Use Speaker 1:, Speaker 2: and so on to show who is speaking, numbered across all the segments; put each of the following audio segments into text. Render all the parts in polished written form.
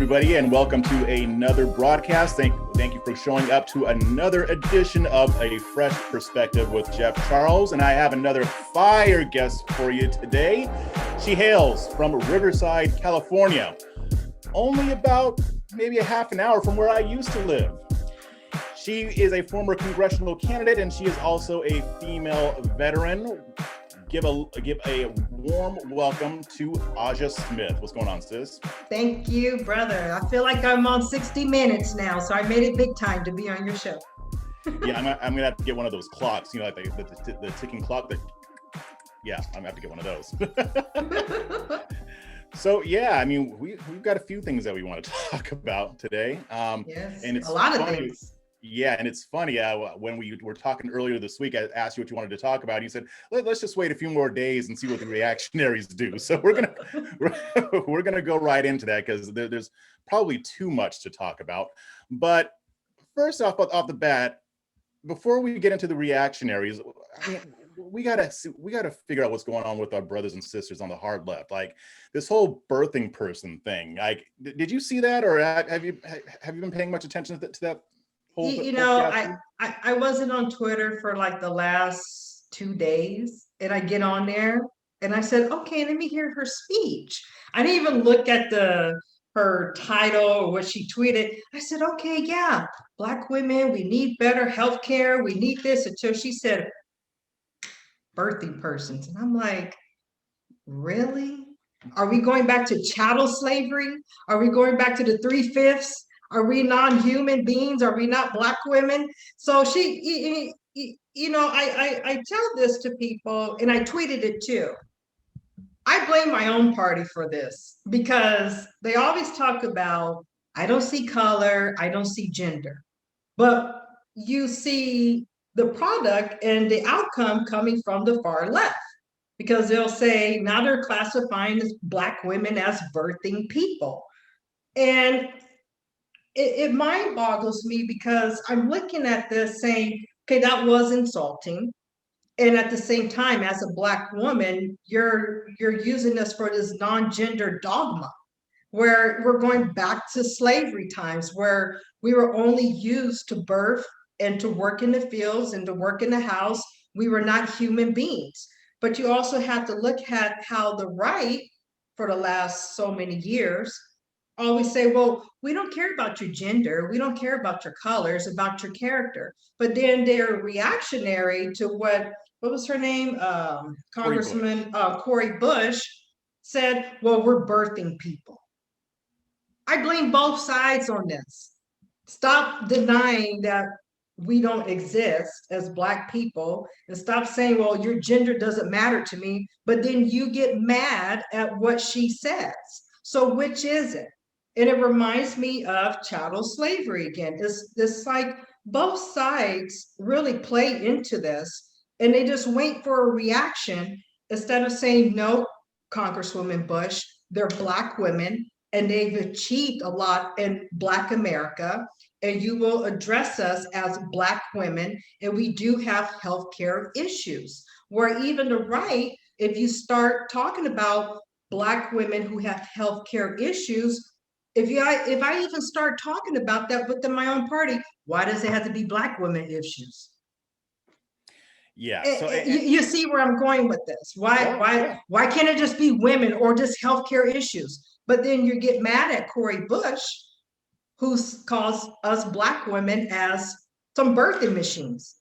Speaker 1: everybody, and welcome to another broadcast. Thank you for showing up to another edition of A Fresh Perspective with Jeff Charles. And I have another fire guest for you today. She hails from Riverside, California, only about maybe a half an hour from where I used to live. She is a former congressional candidate, and she is also a female veteran. Give a warm welcome to Aja Smith. What's going on, sis?
Speaker 2: Thank you, brother. I feel like I'm on 60 Minutes now, so I made it big time to be on your show.
Speaker 1: Yeah, I'm gonna have to get one of those clocks, you know, like the ticking clock. Yeah, I'm gonna have to get one of those. So yeah, I mean, we've got a few things that we want to talk about today.
Speaker 2: Yes,
Speaker 1: and it's
Speaker 2: a lot
Speaker 1: funny.
Speaker 2: of things.
Speaker 1: Yeah, and it's funny, when we were talking earlier this week, I asked you what you wanted to talk about. You said, let's just wait a few more days and see what the reactionaries do. So we're gonna go right into that, because there's probably too much to talk about. But first off the bat, before we get into the reactionaries, I mean, we gotta figure out what's going on with our brothers and sisters on the hard left. Like this whole birthing person thing. Like, did you see that, or have you been paying much attention to that?
Speaker 2: I wasn't on Twitter for like the last 2 days, and I get on there and I said, okay, let me hear her speech. I didn't even look at her title or what she tweeted. I said, okay, yeah, Black women, we need better health care. We need this, until she said birthing persons. And I'm like, really? Are we going back to chattel slavery? Are we going back to the 3/5? Are we non-human beings? Are we not Black women? So I tell this to people, and I tweeted it too. I blame my own party for this, because they always talk about, I don't see color, I don't see gender, but you see the product and the outcome coming from the far left, because they'll say now they're classifying Black women as birthing people. And it mind boggles me, because I'm looking at this saying, okay, that was insulting. And at the same time, as a Black woman, you're using this for this non-gender dogma, where we're going back to slavery times, where we were only used to birth and to work in the fields and to work in the house. We were not human beings. But you also have to look at how the right, for the last so many years, always say, well, we don't care about your gender, we don't care about your colors, about your character. But then they're reactionary to what was her name? Congressman Cori Bush said, well, we're birthing people. I blame both sides on this. Stop denying that we don't exist as Black people, and stop saying, well, your gender doesn't matter to me, but then you get mad at what she says. So which is it? And it reminds me of chattel slavery again. It's like both sides really play into this, and they just wait for a reaction instead of saying, no, Congresswoman Bush, they're Black women and they've achieved a lot in Black America, and you will address us as Black women, and we do have healthcare issues. Where even the right, if you start talking about Black women who have healthcare issues, if I even start talking about that within my own party, why does it have to be Black women issues?
Speaker 1: Yeah.
Speaker 2: So you see where I'm going with this. Why can't it just be women or just healthcare issues? But then you get mad at Cori Bush, who calls us Black women as some birthing machines,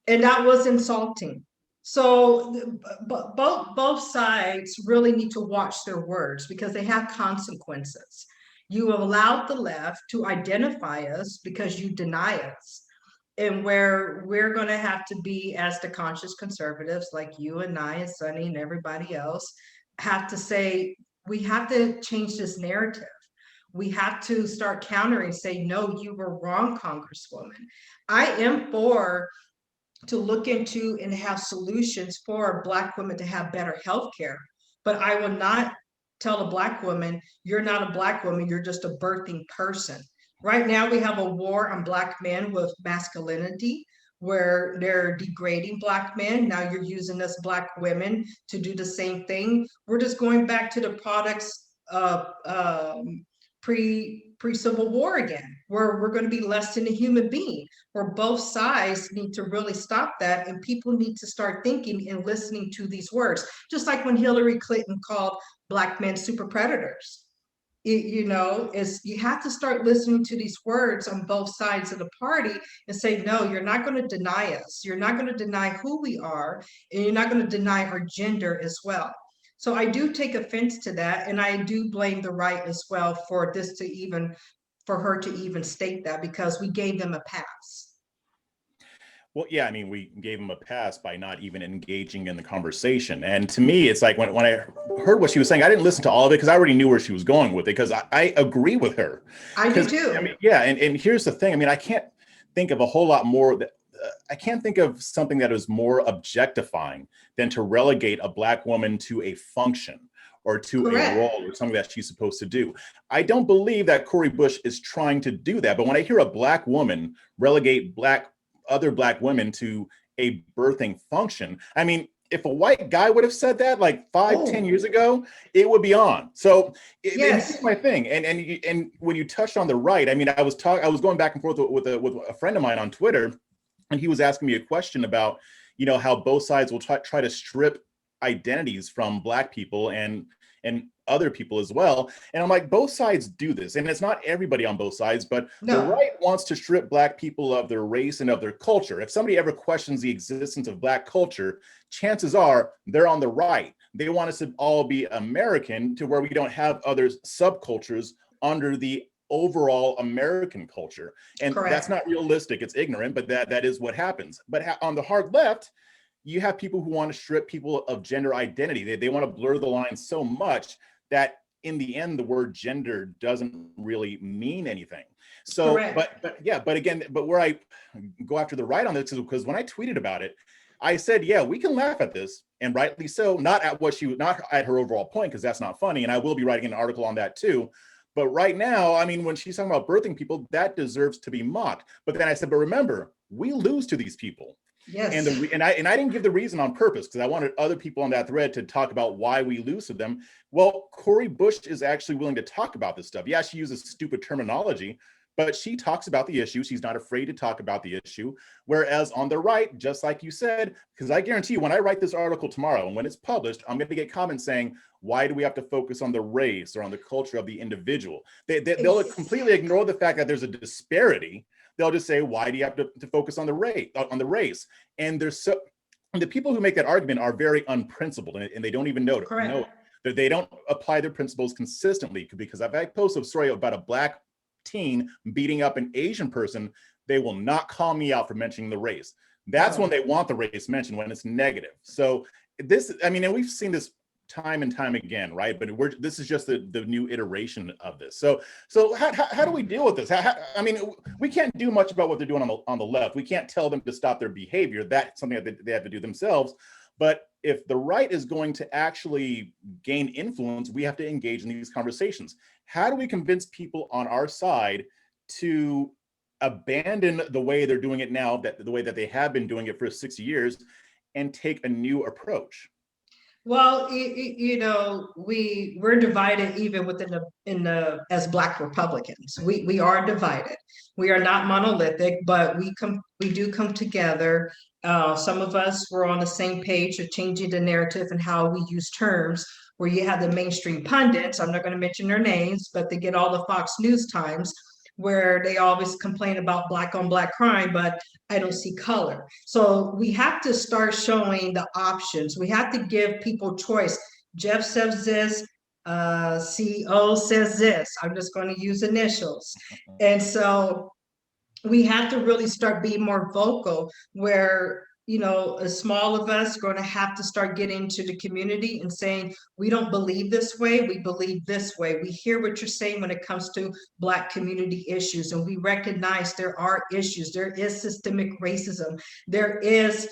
Speaker 2: and that was insulting. So both sides really need to watch their words, because they have consequences. You have allowed the left to identify us because you deny us. And where we're going to have to be, as the conscious conservatives like you and I and Sonny and everybody else, have to say, we have to change this narrative. We have to start countering, say, no, you were wrong, Congresswoman. I am to look into and have solutions for Black women to have better health care, but I will not tell a Black woman, you're not a Black woman, you're just a birthing person. Right now, we have a war on Black men with masculinity, where they're degrading Black men. Now you're using us Black women to do the same thing. We're just going back to the products of pre-Civil War again, where we're going to be less than a human being, where both sides need to really stop that, and people need to start thinking and listening to these words. Just like when Hillary Clinton called Black men super predators. Is you have to start listening to these words on both sides of the party and say, no, you're not going to deny us. You're not going to deny who we are, and you're not going to deny our gender as well. So I do take offense to that, and I do blame the right as well for for her to even state that, because we gave them a pass.
Speaker 1: Well, yeah, I mean, we gave him a pass by not even engaging in the conversation. And to me, it's like when I heard what she was saying, I didn't listen to all of it because I already knew where she was going with it, because I agree with her.
Speaker 2: I do too.
Speaker 1: I mean, yeah, and here's the thing. I mean, I can't think of a whole lot more that I can't think of something that is more objectifying than to relegate a Black woman to a function or to
Speaker 2: Correct.
Speaker 1: a role or something that she's supposed to do. I don't believe that Cori Bush is trying to do that. But when I hear a Black woman relegate other Black women to a birthing function, I mean, if a white guy would have said that like 10 years ago, it would be on. So
Speaker 2: Yes.
Speaker 1: it's my thing. And when you touched on the right, I mean, I was going back and forth with a friend of mine on Twitter, and he was asking me a question about, how both sides will try to strip identities from Black people and other people as well. And I'm like, both sides do this. And it's not everybody on both sides, but
Speaker 2: No.
Speaker 1: the right wants to strip Black people of their race and of their culture. If somebody ever questions the existence of Black culture, chances are they're on the right. They want us to all be American, to where we don't have other subcultures under the overall American culture. And
Speaker 2: Correct.
Speaker 1: That's not realistic. It's ignorant, but that is what happens. But on the hard left, you have people who want to strip people of gender identity. They want to blur the line so much that in the end, the word gender doesn't really mean anything. So,
Speaker 2: Correct.
Speaker 1: but where I go after the right on this is because when I tweeted about it, I said, yeah, we can laugh at this, and rightly so, not at her overall point, because that's not funny. And I will be writing an article on that too. But right now, I mean, when she's talking about birthing people, that deserves to be mocked. But then I said, but remember, we lose to these people.
Speaker 2: Yes.
Speaker 1: And I didn't give the reason on purpose, because I wanted other people on that thread to talk about why we lose to them. Well, Cori Bush is actually willing to talk about this stuff. Yeah, she uses stupid terminology, but she talks about the issue. She's not afraid to talk about the issue. Whereas on the right, just like you said, because I guarantee you, when I write this article tomorrow and when it's published, I'm going to get comments saying, why do we have to focus on the race or on the culture of the individual? They'll completely ignore the fact that there's a disparity. They'll just say, why do you have to focus on the race? And the people who make that argument are very unprincipled, and they don't even know that they don't apply their principles consistently. Because if I post a story about a Black teen beating up an Asian person, they will not call me out for mentioning the race. That's when they want the race mentioned, when it's negative. So and we've seen this time and time again, right? But this is just the new iteration of this. So how do we deal with this? I mean, we can't do much about what they're doing on the left. We can't tell them to stop their behavior. That's something that they have to do themselves. But if the right is going to actually gain influence, we have to engage in these conversations. How do we convince people on our side to abandon the way they're doing it now, the way that they have been doing it for 60 years, and take a new approach?
Speaker 2: Well, we're divided even as Black Republicans. We are divided. We are not monolithic, but we do come together. Some of us were on the same page of changing the narrative and how we use terms. Where you have the mainstream pundits, I'm not going to mention their names, but they get all the Fox News Times, where they always complain about Black on Black crime, but I don't see color. So we have to start showing the options. We have to give people choice. Jeff says this, CEO says this. I'm just going to use initials. And so we have to really start being more vocal, where a small of us are going to have to start getting into the community and saying, we don't believe this way, we believe this way. We hear what you're saying when it comes to Black community issues, and we recognize there are issues. There is systemic racism. There is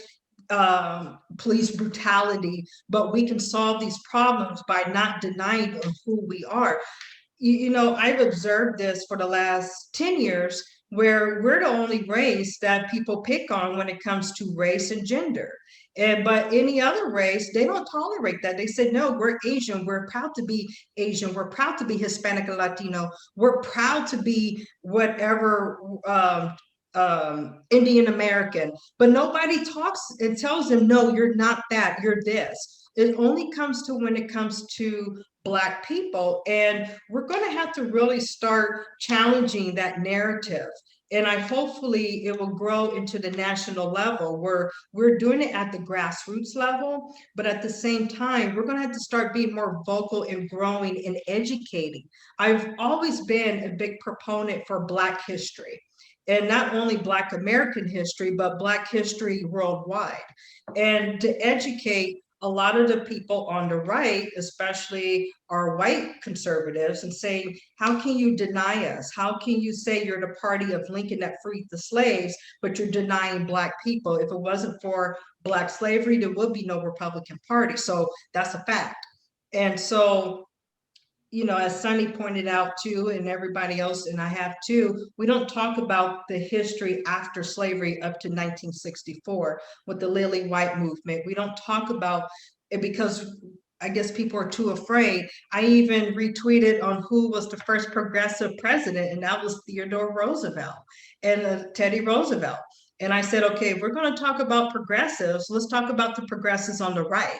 Speaker 2: police brutality, but we can solve these problems by not denying who we are. I've observed this for the last 10 years, where we're the only race that people pick on when it comes to race and gender. But any other race, they don't tolerate that. They said, no, we're Asian. We're proud to be Asian. We're proud to be Hispanic and Latino. We're proud to be whatever Indian American. But nobody talks and tells them, no, you're not that. You're this. It only comes to when it comes to Black people. And we're going to have to really start challenging that narrative. And hopefully it will grow into the national level where we're doing it at the grassroots level, but at the same time, we're going to have to start being more vocal and growing and educating. I've always been a big proponent for Black history, and not only Black American history, but Black history worldwide. And to educate a lot of the people on the right, especially our white conservatives, and saying, how can you deny us? How can you say you're the party of Lincoln that freed the slaves, but you're denying Black people? If it wasn't for Black slavery, there would be no Republican Party. So that's a fact. And so, as Sunny pointed out too, and everybody else, and I have too, we don't talk about the history after slavery up to 1964 with the Lily White movement. We don't talk about it because I guess people are too afraid. I even retweeted on who was the first progressive president, and that was Theodore Roosevelt and Teddy Roosevelt. And I said, okay, if we're going to talk about progressives, let's talk about the progressives on the right.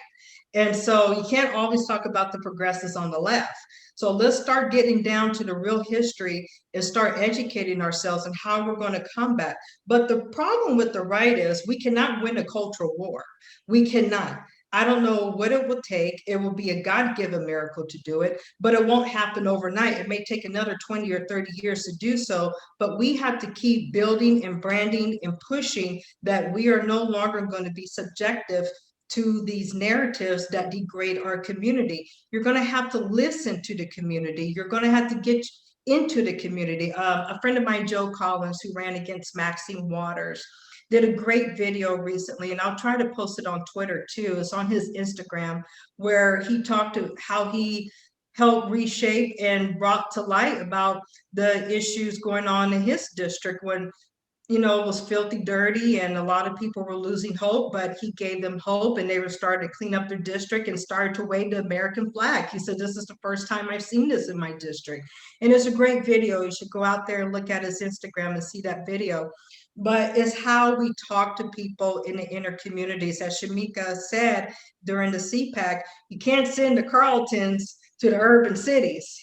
Speaker 2: And so you can't always talk about the progressives on the left. So let's start getting down to the real history and start educating ourselves on how we're going to combat. But the problem with the right is we cannot win a cultural war. We cannot. I don't know what it will take. It will be a God-given miracle to do it, but it won't happen overnight. It may take another 20 or 30 years to do so, but we have to keep building and branding and pushing that we are no longer going to be subjective to these narratives that degrade our community. You're going to have to listen to the community. You're going to have to get into the community. A friend of mine, Joe Collins, who ran against Maxine Waters, did a great video recently, and I'll try to post it on Twitter too. It's on his Instagram, where he talked to how he helped reshape and brought to light about the issues going on in his district when it was filthy dirty and a lot of people were losing hope, but he gave them hope and they were starting to clean up their district and started to wave the American flag. He said, this is the first time I've seen this in my district. And it's a great video. You should go out there and look at his Instagram and see that video. But it's how we talk to people in the inner communities. As Shamika said during the CPAC, you can't send the Carltons to the urban cities,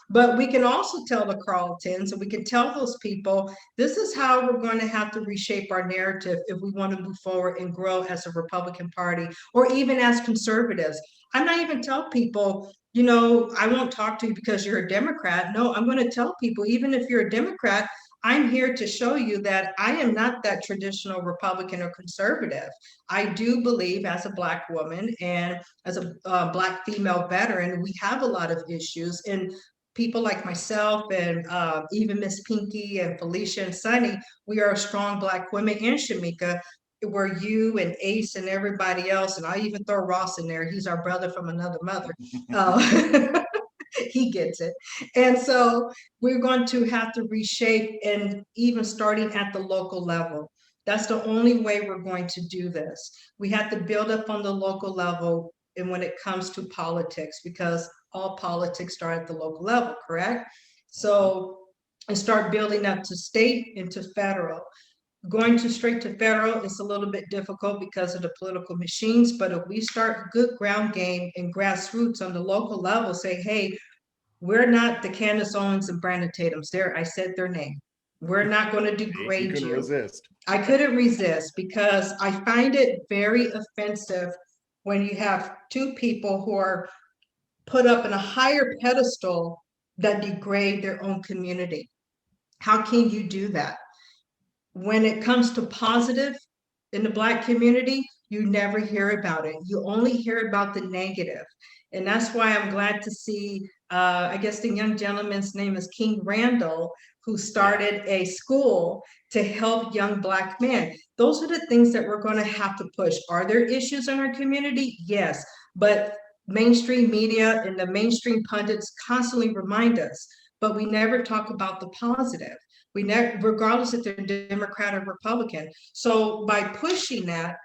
Speaker 2: but we can also tell the Carltons and we can tell those people, this is how we're going to have to reshape our narrative if we want to move forward and grow as a Republican Party or even as conservatives. I'm not even tell people, I won't talk to you because you're a Democrat. No, I'm going to tell people, even if you're a Democrat, I'm here to show you that I am not that traditional Republican or conservative. I do believe as a Black woman and as a Black female veteran, we have a lot of issues. And people like myself and even Miss Pinky and Felicia and Sunny, we are strong Black women, and Shamika, where you and Ace and everybody else, and I even throw Ross in there. He's our brother from another mother. He gets it. And so we're going to have to reshape, and even starting at the local level. That's the only way we're going to do this. We have to build up on the local level, and when it comes to politics, because all politics start at the local level, correct? So, and start building up to state and to federal. Going to straight to federal is a little bit difficult because of the political machines, but if we start good ground game and grassroots on the local level, say, hey, we're not the Candace Owens and Brandon Tatum's. There, I said their name. We're not going to degrade you.
Speaker 1: Couldn't resist.
Speaker 2: I couldn't resist because I find it very offensive when you have two people who are put up in a higher pedestal that degrade their own community. How can you do that? When it comes to positive in the Black community, you never hear about it. You only hear about the negative. And that's why I'm glad to see, I guess the young gentleman's name is King Randall, who started a school to help young Black men. Those are the things that we're going to have to push. Are there issues in our community? Yes. But mainstream media and the mainstream pundits constantly remind us, but we never talk about the positive. Regardless if they're Democrat or Republican. So by pushing that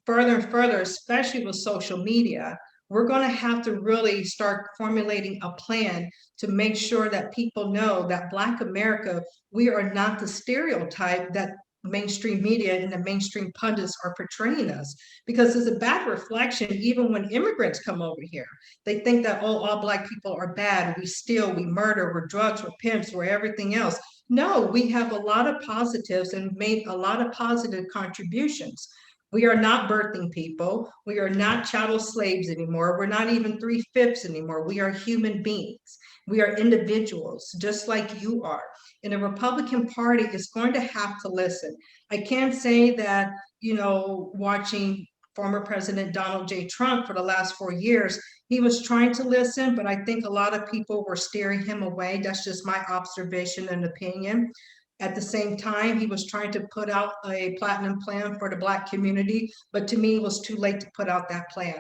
Speaker 2: further and further, especially with social media, we're going to have to really start formulating a plan to make sure that people know that Black America, we are not the stereotype that mainstream media and the mainstream pundits are portraying us, because it's a bad reflection. Even when immigrants come over here, they think that, oh, all Black people are bad, we steal, we murder, we're drugs, we're pimps, we're everything else. No, we have a lot of positives and made a lot of positive contributions. We are not birthing people. We are not chattel slaves anymore. We're not even three-fifths anymore. We are human beings. We are individuals, just like you are. And the Republican Party is going to have to listen. I can't say that, watching former President Donald J. Trump for the last 4 years, he was trying to listen, but I think a lot of people were steering him away. That's just my observation and opinion. At the same time, he was trying to put out a platinum plan for the Black community, but to me, it was too late to put out that plan,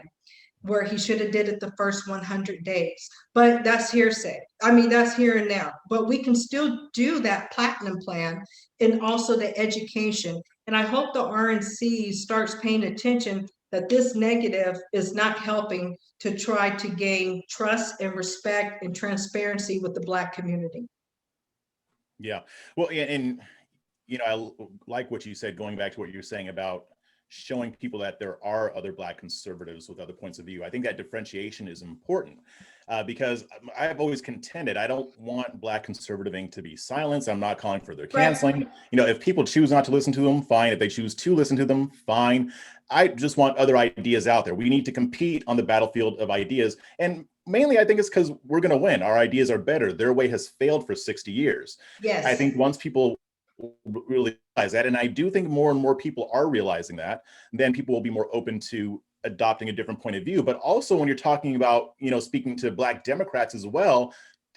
Speaker 2: where he should have did it the first 100 days. But that's hearsay. I mean, that's here and now. But we can still do that platinum plan, and also the education. And I hope the RNC starts paying attention that this negative is not helping to try to gain trust and respect and transparency with the Black community.
Speaker 1: Yeah. Well, and I like what you said, going back to what you're saying about showing people that there are other Black conservatives with other points of view. I think that differentiation is important because I've always contended I don't want Black conservating to be silenced. I'm not calling for their canceling. Right. If people choose not to listen to them, fine. If they choose to listen to them, fine. I just want other ideas out there. We need to compete on the battlefield of ideas. And mainly, I think it's because we're going to win. Our ideas are better. Their way has failed for 60 years.
Speaker 2: Yes.
Speaker 1: I think once people really realize that, and I do think more and more people are realizing that, then people will be more open to adopting a different point of view. But also when you're talking about, speaking to Black Democrats as well,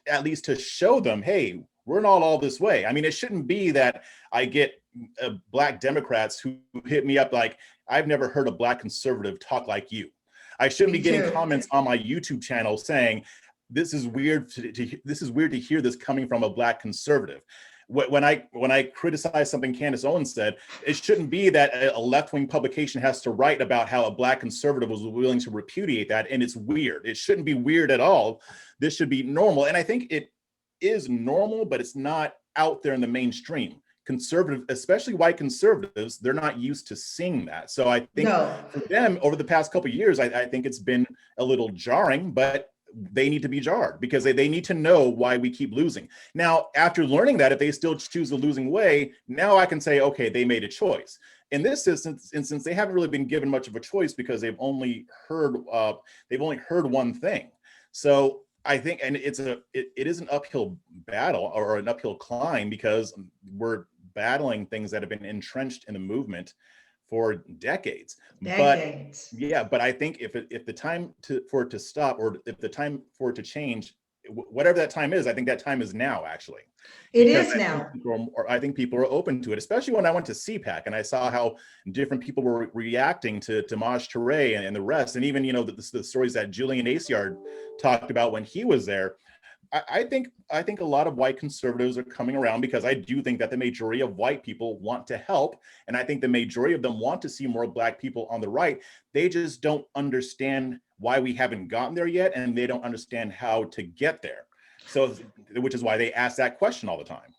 Speaker 1: at least to show them, hey, we're not all this way. I mean, it shouldn't be that I get Black Democrats who hit me up like, I've never heard a Black conservative talk like you. I shouldn't be getting comments on my YouTube channel saying, this is weird to hear this coming from a Black conservative. When I criticize something Candace Owens said, it shouldn't be that a left-wing publication has to write about how a Black conservative was willing to repudiate that, and it's weird. It shouldn't be weird at all. This should be normal. And I think it is normal, but it's not out there in the mainstream. Conservative, especially white conservatives, they're not used to seeing that. So I think for them over the past couple of years, I think it's been a little jarring, but they need to be jarred because they need to know why we keep losing. Now, after learning that, if they still choose the losing way, now I can say, okay, they made a choice. In this instance, they haven't really been given much of a choice because they've only heard one thing. So I think, and it is an uphill battle or an uphill climb because we're battling things that have been entrenched in the movement for decades. But I think if the time for it to stop, or if the time for it to change, whatever that time is, I think that time is now, actually.
Speaker 2: It is now.
Speaker 1: I think people are open to it, especially when I went to CPAC and I saw how different people were reacting to Maj Touré and the rest. And even, the stories that Julian Aseyard talked about when he was there. I think a lot of white conservatives are coming around because I do think that the majority of white people want to help. And I think the majority of them want to see more Black people on the right. They just don't understand why we haven't gotten there yet. And they don't understand how to get there. So, which is why they ask that question all the time.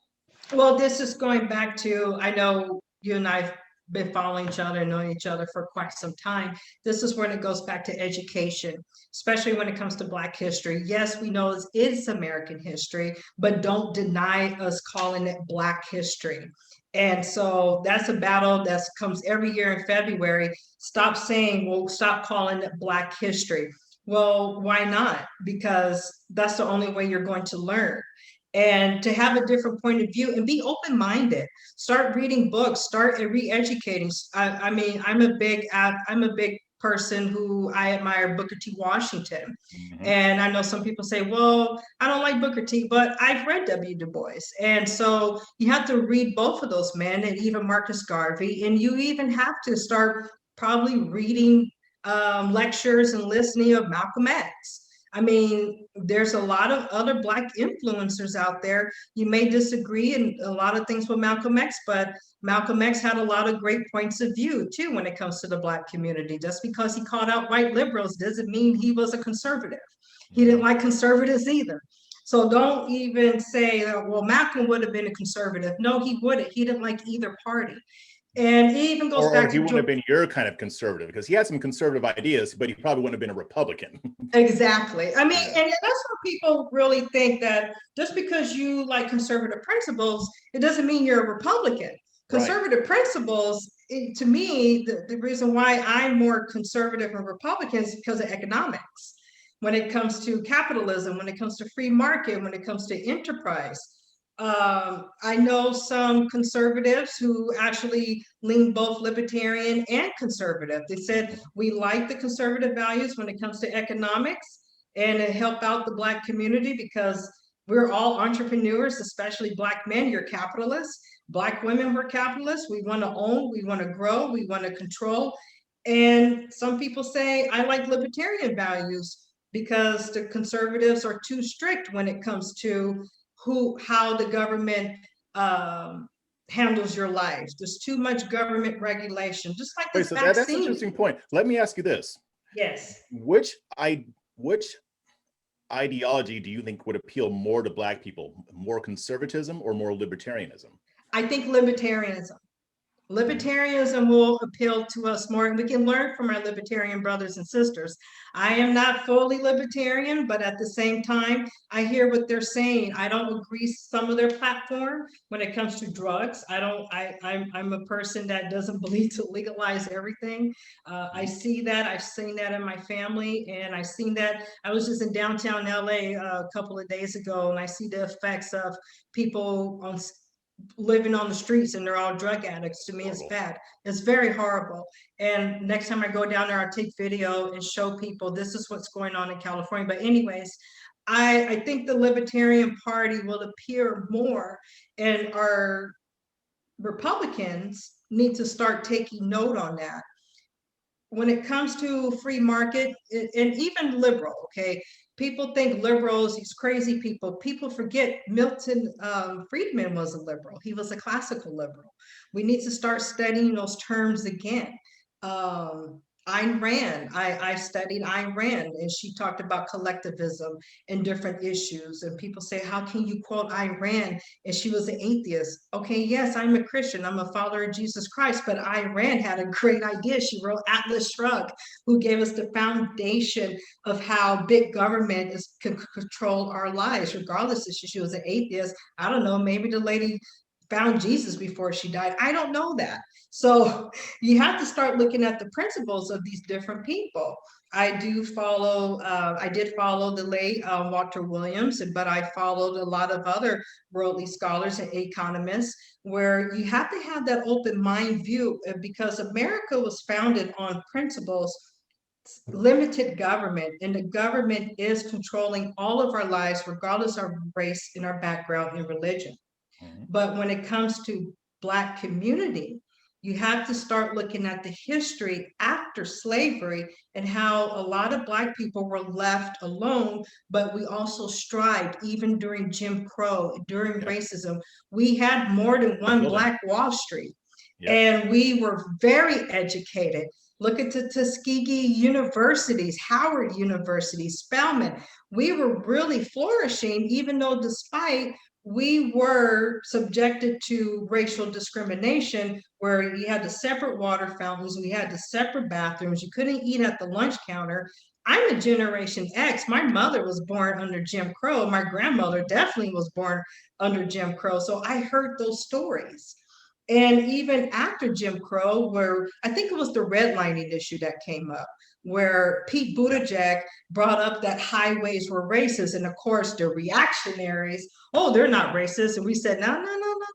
Speaker 2: Well, this is going back to, I know you and I've been following each other, knowing each other for quite some time. This is when it goes back to education, especially when it comes to Black history. Yes, we know it is American history, but don't deny us calling it Black history. And so that's a battle that comes every year in February. Stop calling it Black history. Well, why not? Because that's the only way you're going to learn. And to have a different point of view and be open-minded, start reading books, start re-educating. I mean, I'm a big person who I admire Booker T. Washington. Mm-hmm. And I know some people say, well, I don't like Booker T, but I've read W. Du Bois. And so you have to read both of those men, and even Marcus Garvey. And you even have to start probably reading lectures and listening of Malcolm X. I mean, there's a lot of other Black influencers out there. You may disagree in a lot of things with Malcolm X, but Malcolm X had a lot of great points of view too when it comes to the Black community. Just because he called out white liberals doesn't mean he was a conservative. He didn't like conservatives either. So don't even say, well, Malcolm would have been a conservative. No, he wouldn't. He didn't like either party. And it even goes
Speaker 1: Or
Speaker 2: back
Speaker 1: he
Speaker 2: to
Speaker 1: wouldn't have been your kind of conservative, because he had some conservative ideas, but he probably wouldn't have been a Republican.
Speaker 2: Exactly. I mean, and that's what people really think, that just because you like conservative principles, it doesn't mean you're a Republican. Conservative
Speaker 1: Right.
Speaker 2: principles, to me, the reason why I'm more conservative and Republican is because of economics. When it comes to capitalism, when it comes to free market, when it comes to enterprise. I know some conservatives who actually lean both libertarian and conservative. They said, we like the conservative values when it comes to economics and it help out the Black community because we're all entrepreneurs, especially Black men. You're capitalists. Black women, we're capitalists. We want to own, we want to grow, we want to control. And some people say, I like libertarian values because the conservatives are too strict when it comes to how the government handles your life. There's too much government regulation, just like
Speaker 1: Wait,
Speaker 2: this
Speaker 1: so that's an
Speaker 2: vaccine.
Speaker 1: interesting point. Let me ask you this.
Speaker 2: Yes.
Speaker 1: Which ideology do you think would appeal more to Black people? More conservatism or more libertarianism?
Speaker 2: I think libertarianism. Libertarianism will appeal to us more, and we can learn from our libertarian brothers and sisters. I am not fully libertarian, but at the same time, I hear what they're saying. I don't agree some of their platform when it comes to drugs. I'm a person that doesn't believe to legalize everything. I see that. I've seen that in my family, and I've seen that. I was just in downtown LA a couple of days ago, and I see the effects of people on living on the streets and they're all drug addicts. To me, it's bad. It's very horrible. And next time I go down there, I'll take video and show people this is what's going on in California. But anyways, I think the Libertarian Party will appear more, and our Republicans need to start taking note on that. When it comes to free market and even liberal, okay, people think liberals, these crazy people. People forget Milton Friedman was a liberal. He was a classical liberal. We need to start studying those terms again. Ayn Rand, I studied Ayn Rand, and she talked about collectivism and different issues. And people say, how can you quote Ayn Rand? And she was an atheist. Okay, yes, I'm a Christian. I'm a follower of Jesus Christ, but Ayn Rand had a great idea. She wrote Atlas Shrugged, who gave us the foundation of how big government can control our lives, regardless if she was an atheist. I don't know, maybe the lady found Jesus before she died. I don't know that. So you have to start looking at the principles of these different people. I did follow the late Walter Williams, but I followed a lot of other worldly scholars and economists, where you have to have that open mind view, because America was founded on principles, limited government, and the government is controlling all of our lives, regardless of race and our background and religion. But when it comes to Black community, you have to start looking at the history after slavery and how a lot of Black people were left alone, but we also strived even during Jim Crow, during racism. We had more than one Black Wall Street, and we were very educated. Look at the Tuskegee universities, Howard University, Spelman. We were really flourishing, even though despite we were subjected to racial discrimination, where you had the separate water fountains, we had the separate bathrooms, you couldn't eat at the lunch counter. I'm a Generation X. My mother was born under Jim Crow. My grandmother definitely was born under Jim Crow. So I heard those stories. And even after Jim Crow, where I think it was the redlining issue that came up, where Pete Buttigieg brought up that highways were racist. And of course, the reactionaries, oh, they're not racist. And we said, no, no, no, no, no, no.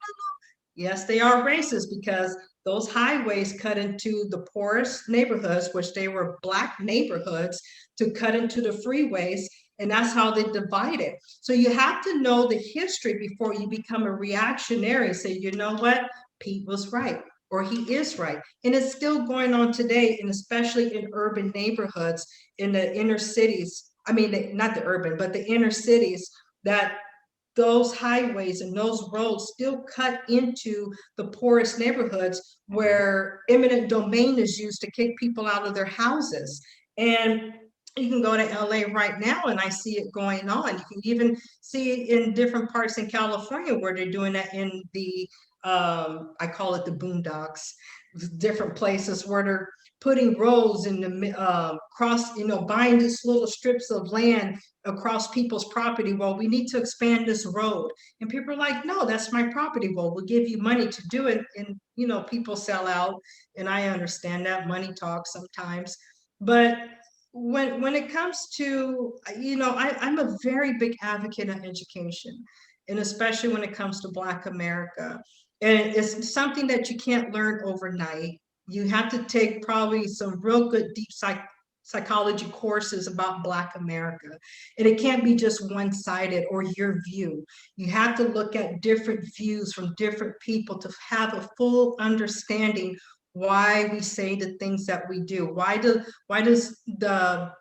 Speaker 2: Yes, they are racist, because those highways cut into the poorest neighborhoods, which they were Black neighborhoods, to cut into the freeways. And that's how they divided. So you have to know the history before you become a reactionary. Say, you know what? Pete was right, or he is right. And it's still going on today, and especially in urban neighborhoods, in the inner cities. I mean, not the urban, but the inner cities, that those highways and those roads still cut into the poorest neighborhoods where eminent domain is used to kick people out of their houses. And you can go to LA right now and I see it going on. You can even see it in different parts in California where they're doing that in the, I call it the boondocks, different places where they're putting roads in the cross, buying these little strips of land across people's property. Well, we need to expand this road. And people are like, no, that's my property. Well, we'll give you money to do it. And, people sell out. And I understand that money talks sometimes. But when it comes to, I'm a very big advocate of education, and especially when it comes to Black America. And it's something that you can't learn overnight. You have to take probably some real good deep psychology courses about Black America. And it can't be just one-sided or your view. You have to look at different views from different people to have a full understanding why we say the things that we do. Why does the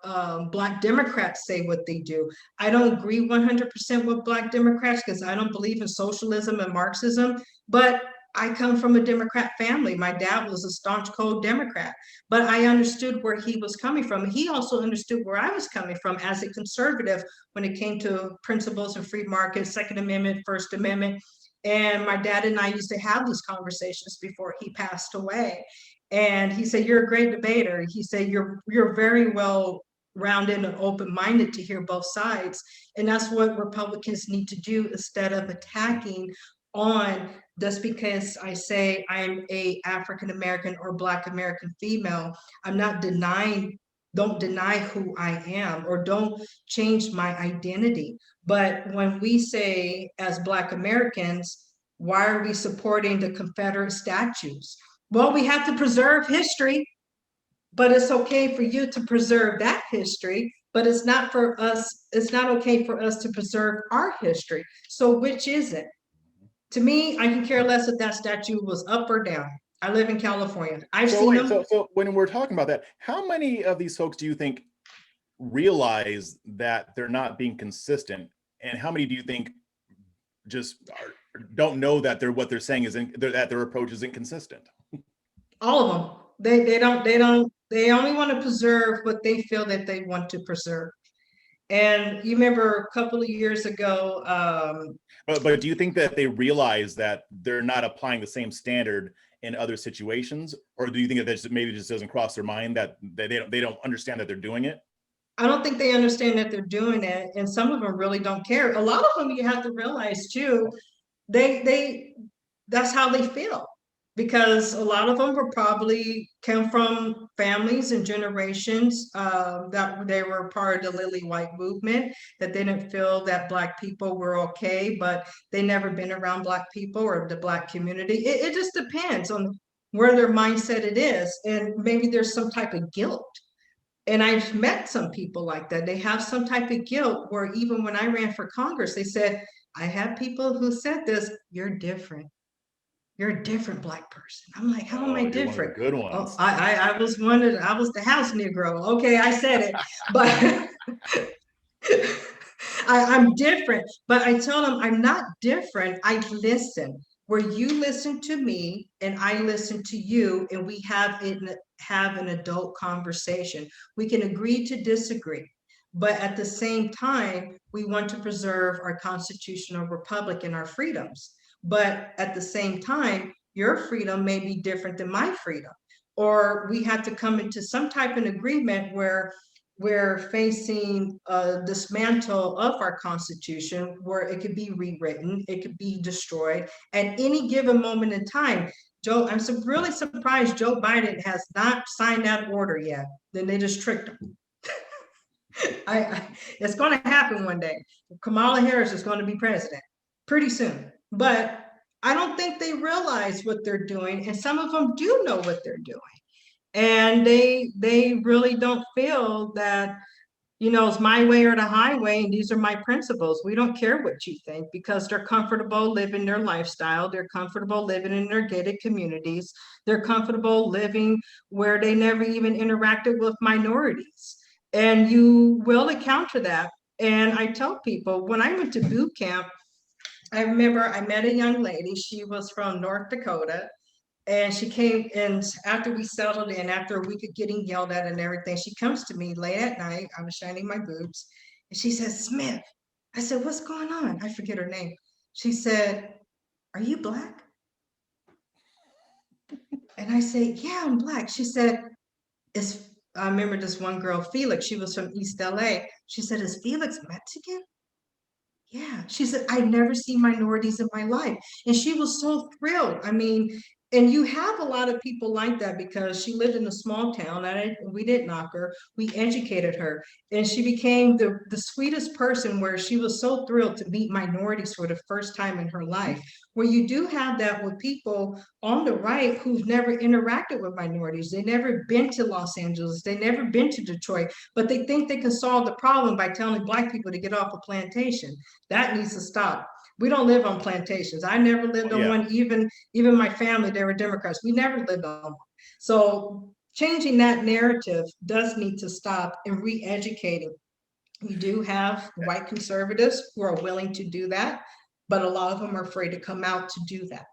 Speaker 2: Black Democrats say what they do? I don't agree 100% with Black Democrats because I don't believe in socialism and Marxism, but I come from a Democrat family. My dad was a staunch cold Democrat, but I understood where he was coming from. He also understood where I was coming from as a conservative when it came to principles of free market, Second Amendment, First Amendment. And my dad and I used to have these conversations before he passed away. And he said, "You're a great debater." He said, you're very well rounded and open-minded to hear both sides. And that's what Republicans need to do instead of attacking on just because I say I'm a African American or Black American female. I'm not don't deny who I am or don't change my identity. But when we say as Black Americans, why are we supporting the Confederate statues? Well, we have to preserve history, but it's okay for you to preserve that history, but it's not okay for us to preserve our history. So which is it? To me, I can care less if that statue was up or down. I live in California. I've seen them.
Speaker 1: So when we're talking about that, how many of these folks do you think realize that they're not being consistent, and how many do you think just don't know that what they're saying that their approach is inconsistent?
Speaker 2: All of them. They only want to preserve what they feel that they want to preserve. And you remember a couple of years ago.
Speaker 1: But do you think that they realize that they're not applying the same standard in other situations, or do you think that maybe just doesn't cross their mind that they don't understand that they're doing it?
Speaker 2: I don't think they understand that they're doing it, and some of them really don't care. A lot of them, you have to realize too, that's how they feel, because a lot of them were probably came from families and generations that they were part of the Lily White movement, that they didn't feel that Black people were okay, but they never been around Black people or the Black community. It just depends on where their mindset it is, and maybe there's some type of guilt. And I've met some people like that. They have some type of guilt where even when I ran for Congress, they said, I have people who said this, you're different. You're a different Black person. I'm like, how am I different?
Speaker 1: Good ones.
Speaker 2: Oh, I was I was the house Negro. Okay, I said it, but I'm different. But I tell them I'm not different. I listen. Where you listen to me and I listen to you, and we have an adult conversation. We can agree to disagree, but at the same time, we want to preserve our constitutional republic and our freedoms. But at the same time, your freedom may be different than my freedom, or we have to come into some type of agreement where we're facing a dismantle of our Constitution, where it could be rewritten, it could be destroyed at any given moment in time. Joe, I'm really surprised Joe Biden has not signed that order yet. Then they just tricked him. It's going to happen one day. Kamala Harris is going to be president pretty soon. But I don't think they realize what they're doing, and some of them do know what they're doing. And they really don't feel that, it's my way or the highway, and these are my principles. We don't care what you think, because they're comfortable living their lifestyle. They're comfortable living in their gated communities. They're comfortable living where they never even interacted with minorities. And you will encounter that. And I tell people, when I went to boot camp, I remember I met a young lady. She was from North Dakota. And she came, and after we settled in, after a week of getting yelled at and everything, she comes to me late at night. I was shining my boots. And she says, Smith. I said, what's going on? I forget her name. She said, are you Black? And I said, yeah, I'm Black. She said, is, I remember this one girl, Felix, she was from East LA. She said, is Felix Mexican? Yeah, she said, I never seen minorities in my life. And she was so thrilled. I mean, and you have a lot of people like that because she lived in a small town. We didn't knock her. We educated her. And she became the sweetest person where she was so thrilled to meet minorities for the first time in her life. Where you do have that with people on the right who've never interacted with minorities. They never been to Los Angeles. They never been to Detroit, but they think they can solve the problem by telling Black people to get off a plantation. That needs to stop. We don't live on plantations. I never lived on one. Even my family, they were Democrats. We never lived on one. So changing that narrative does need to stop and re-educating. We do have white conservatives who are willing to do that, but a lot of them are afraid to come out to do that.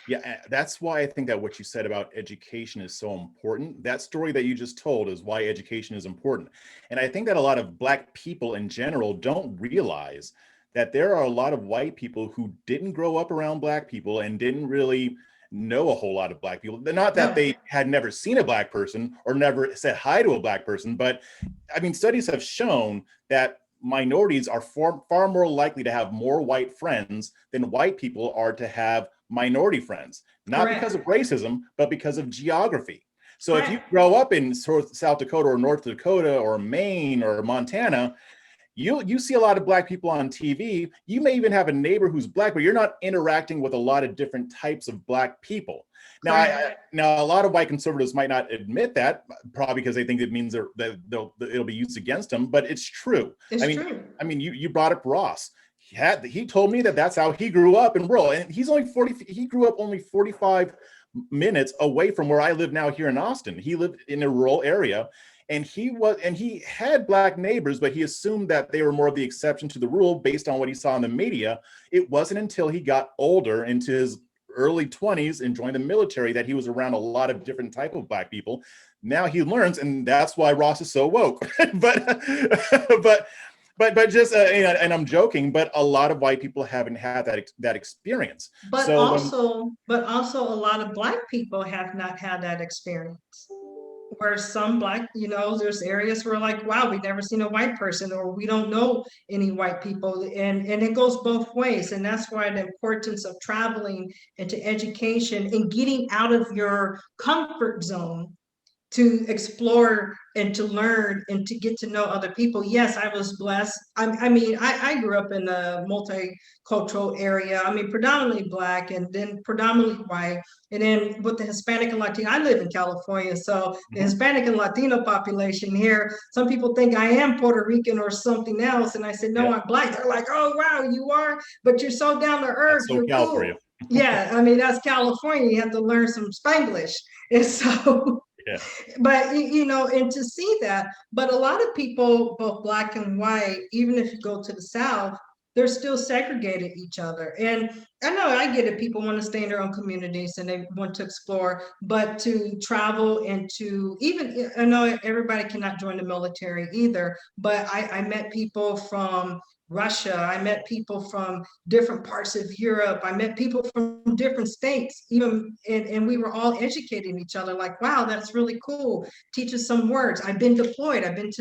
Speaker 1: Yeah, that's why I think that what you said about education is so important. That story that you just told is why education is important. And I think that a lot of Black people in general don't realize that there are a lot of white people who didn't grow up around Black people and didn't really know a whole lot of Black people. Not that they had never seen a Black person or never said hi to a Black person, but I mean, studies have shown that minorities are far more likely to have more white friends than white people are to have minority friends, not
Speaker 2: Correct.
Speaker 1: because of racism, but because of geography. So
Speaker 2: Correct.
Speaker 1: if you grow up in South Dakota or North Dakota or Maine or Montana, you see a lot of Black people on TV. You may even have a neighbor who's Black, but you're not interacting with a lot of different types of Black people. Now, now a lot of white conservatives might not admit that, probably because they think it means that it'll be used against them, but it's true.
Speaker 2: It's true.
Speaker 1: I mean, you brought up Ross. He told me that that's how he grew up in rural, and he grew up only 45 minutes away from where I live now here in Austin. He lived in a rural area, and he had Black neighbors, but he assumed that they were more of the exception to the rule based on what he saw in the media. It wasn't until he got older, into his early 20s, and joined the military, that he was around a lot of different type of Black people. Now he learns, and that's why Ross is so woke. But just and I'm joking, but a lot of white people haven't had that experience.
Speaker 2: But also a lot of Black people have not had that experience. Where some Black, there's areas where like, wow, we've never seen a white person, or we don't know any white people, and it goes both ways. And that's why the importance of traveling into education and getting out of your comfort zone to explore and to learn and to get to know other people. Yes, I was blessed. I grew up in a multicultural area. I mean, predominantly Black and then predominantly white. And then with the Hispanic and Latino, I live in California. So the Hispanic and Latino population here, some people think I am Puerto Rican or something else. And I said, no, I'm Black. They're like, oh, wow, you are, but you're so down to earth. You're cool. For you. Yeah, I mean, that's California. You have to learn some Spanglish. And so... Yeah. But and to see that, but a lot of people, both Black and white, even if you go to the South, they're still segregated each other. And I know, I get it, people want to stay in their own communities and they want to explore, but to travel and to even, I know everybody cannot join the military either, but I met people from Russia. I met people from different parts of Europe. I met people from different states, even, and we were all educating each other like, wow, that's really cool. Teach us some words. I've been deployed. I've been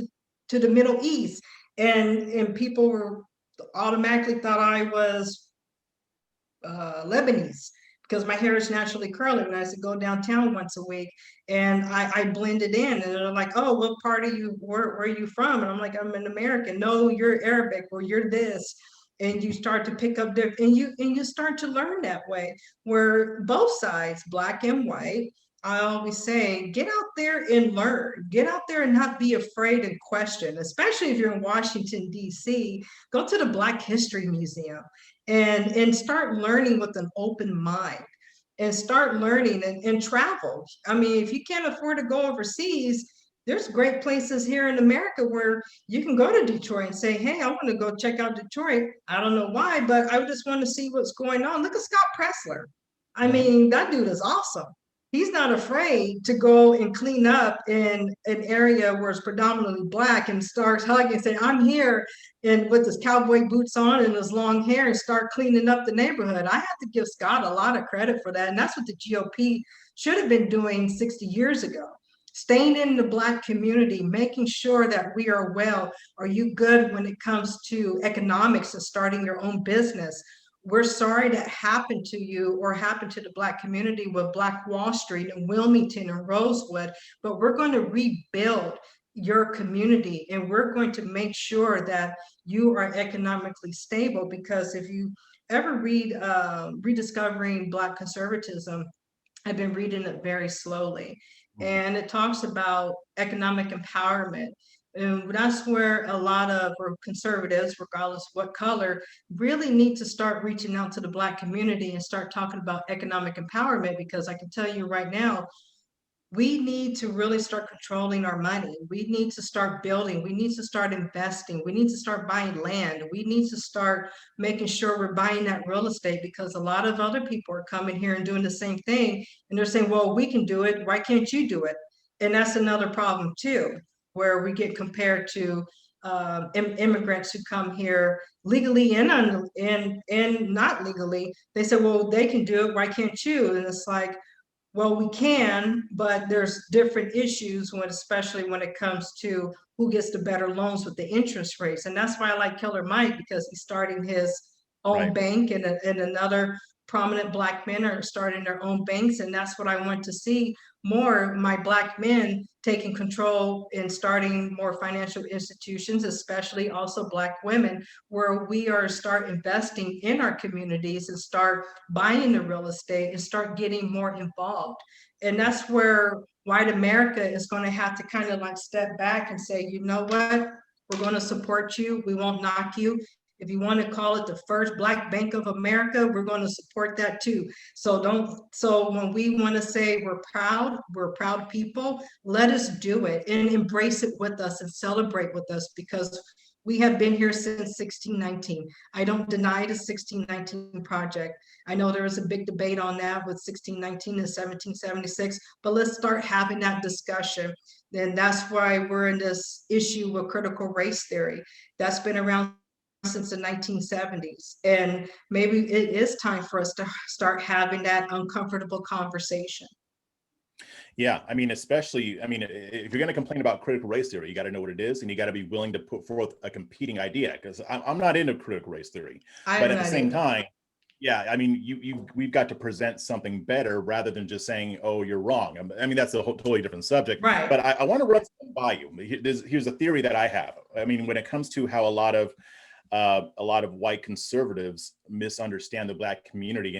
Speaker 2: to the Middle East, and people were automatically thought I was Lebanese, because my hair is naturally curly, and I used to go downtown once a week, and I blended in, and they're like, oh, what part of you, where are you from? And I'm like, I'm an American. No, you're Arabic, or you're this. And you start to pick up different, and you start to learn that way, where both sides, Black and white, I always say, get out there and learn. Get out there and not be afraid and question, especially if you're in Washington, D.C. Go to the Black History Museum and start learning with an open mind, and start learning and travel. I mean, if you can't afford to go overseas, There's great places here in America where you can go to Detroit and say, hey, I want to go check out Detroit. I don't know why, but I just want to see what's going on. Look at Scott Pressler. I
Speaker 1: Mhm.
Speaker 2: mean, that dude is awesome. He's not afraid to go and clean up in an area where it's predominantly black and starts hugging and saying, I'm here, and with his cowboy boots on and his long hair, and start cleaning up the neighborhood. I have to give Scott a lot of credit for that. And that's what the GOP should have been doing 60 years ago. Staying in the Black community, making sure that we are well. Are you good when it comes to economics and starting your own business? We're sorry that happened to you or happened to the Black community with Black Wall Street and Wilmington and Rosewood, but we're going to rebuild your community, and we're going to make sure that you are economically stable. Because if you ever read Rediscovering Black Conservatism, I've been reading it very slowly,
Speaker 1: Mhm.
Speaker 2: and it talks about economic empowerment. And that's where a lot of or conservatives, regardless of what color, really need to start reaching out to the Black community and start talking about economic empowerment. Because I can tell you right now, we need to really start controlling our money. We need to start building. We need to start investing. We need to start buying land. We need to start making sure we're buying that real estate, because a lot of other people are coming here and doing the same thing. And they're saying, well, we can do it. Why can't you do it? And that's another problem too, where we get compared to immigrants who come here legally and not legally. They say, well, they can do it. Why can't you? And it's like, well, we can, but there's different issues when, especially when it comes to who gets the better loans with the interest rates. And that's why I like Killer Mike, because he's starting his own
Speaker 1: Right.
Speaker 2: bank, and another prominent Black men are starting their own banks. And that's what I want to see more, my Black men taking control and starting more financial institutions, especially also Black women, where we are start investing in our communities and start buying the real estate and start getting more involved. And that's where white America is going to have to kind of like step back and say, you know what, we're going to support you. We won't knock you. If you want to call it the first Black Bank of America, we're going to support that too. So when we want to say we're proud people, let us do it and embrace it with us and celebrate with us, because we have been here since 1619. I don't deny the 1619 project. I know there was a big debate on that with 1619 and 1776, but let's start having that discussion. And that's why we're in this issue with critical race theory. That's been around since the 1970s. And maybe it is time for us to start having that uncomfortable conversation.
Speaker 1: Yeah, I mean, especially, I mean, if you're going to complain about critical race theory, you got to know what it is, and you got to be willing to put forth a competing idea. Because I'm not into critical race theory, but
Speaker 2: I'm
Speaker 1: at the
Speaker 2: not
Speaker 1: same
Speaker 2: either.
Speaker 1: time, yeah, I mean, we've got to present something better rather than just saying, "Oh, you're wrong." I mean, that's a totally different subject.
Speaker 2: Right.
Speaker 1: But I want to run something by you. Here's a theory that I have. I mean, when it comes to how a lot of white conservatives misunderstand the Black community,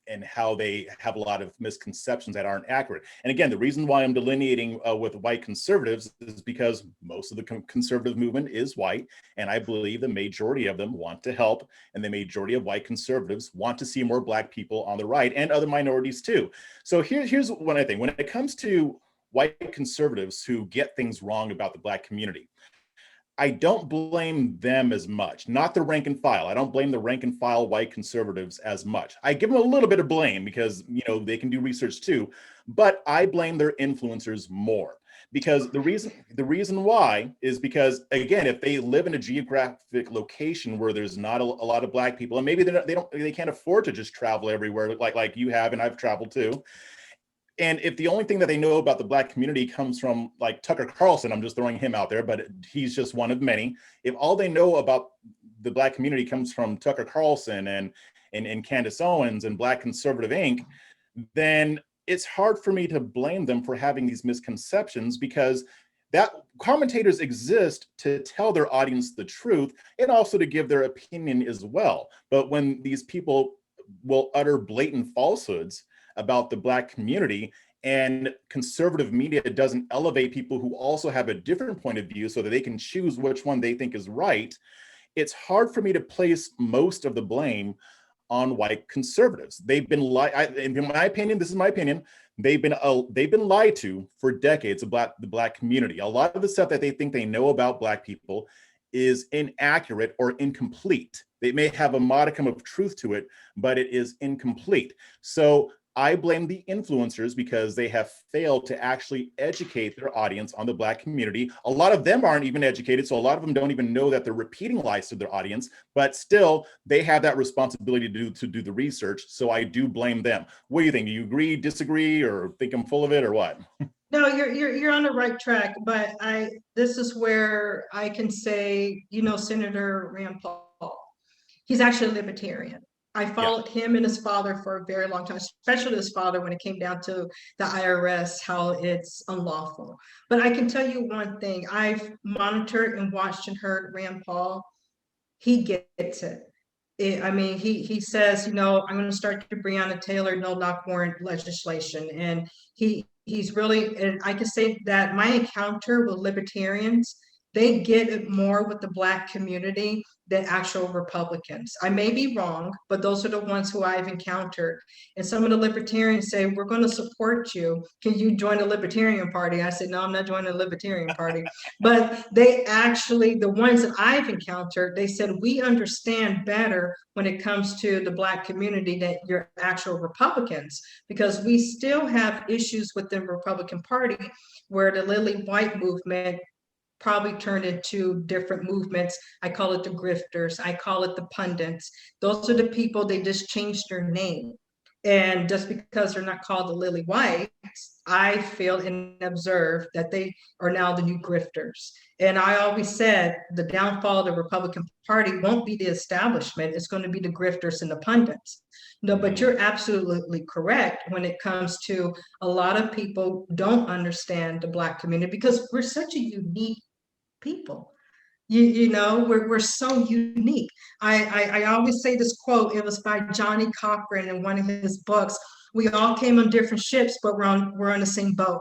Speaker 1: and how they have a lot of misconceptions that aren't accurate. And again, the reason why I'm delineating with white conservatives is because most of the conservative movement is white, and I believe the majority of them want to help, and the majority of white conservatives want to see more Black people on the right and other minorities too. So here's what I think. When it comes to white conservatives who get things wrong about the Black community, I don't blame them as much, not the rank and file. I don't blame the rank and file white conservatives as much. I give them a little bit of blame because, they can do research too, but I blame their influencers more. Because the reason why is because, again, if they live in a geographic location where there's not a lot of Black people, and maybe they can't afford to just travel everywhere like you have and I've traveled too, and if the only thing that they know about the Black community comes from like Tucker Carlson, I'm just throwing him out there, but he's just one of many. If all they know about the Black community comes from Tucker Carlson and Candace Owens and Black Conservative Inc., then it's hard for me to blame them for having these misconceptions, because that commentators exist to tell their audience the truth and also to give their opinion as well. But when these people will utter blatant falsehoods about the Black community, and conservative media doesn't elevate people who also have a different point of view so that they can choose which one they think is right, it's hard for me to place most of the blame on white conservatives. They've been in my opinion, this is my opinion, they've been lied to for decades about the Black community. A lot of the stuff that they think they know about Black people is inaccurate or incomplete. They may have a modicum of truth to it, but it is incomplete. So I blame the influencers because they have failed to actually educate their audience on the Black community. A lot of them aren't even educated, so a lot of them don't even know that they're repeating lies to their audience, but still they have that responsibility to do the research. So I do blame them. What do you think? Do you agree, disagree, or think I'm full of it, or what?
Speaker 2: No, you're on the right track, but this is where I can say, Senator Rand Paul, he's actually a libertarian. I
Speaker 1: Yeah.
Speaker 2: followed him and his father for a very long time, especially his father when it came down to the IRS, how it's unlawful. But I can tell you one thing, I've monitored and watched and heard Rand Paul. He gets it. I mean, he says, I'm going to start the Breonna Taylor no knock warrant legislation. And he's really, and I can say that my encounter with libertarians, they get it more with the Black community than actual Republicans. I may be wrong, but those are the ones who I've encountered. And some of the libertarians say, we're going to support you. Can you join the Libertarian Party? I said, no, I'm not joining the Libertarian Party. But they actually, the ones that I've encountered, they said, we understand better when it comes to the Black community than your actual Republicans, because we still have issues with the Republican Party where the Lily White movement probably turned into different movements. I call it the grifters. I call it the pundits. Those are the people, they just changed their name. And just because they're not called the Lily Whites, I feel and observe that they are now the new grifters. And I always said the downfall of the Republican Party won't be the establishment, it's going to be the grifters and the pundits. No, but you're absolutely correct when it comes to a lot of people don't understand the Black community because we're such a unique people. We're so unique. I always say this quote, it was by Johnny Cochran in one of his books. We all came on different ships, but we're on the same boat.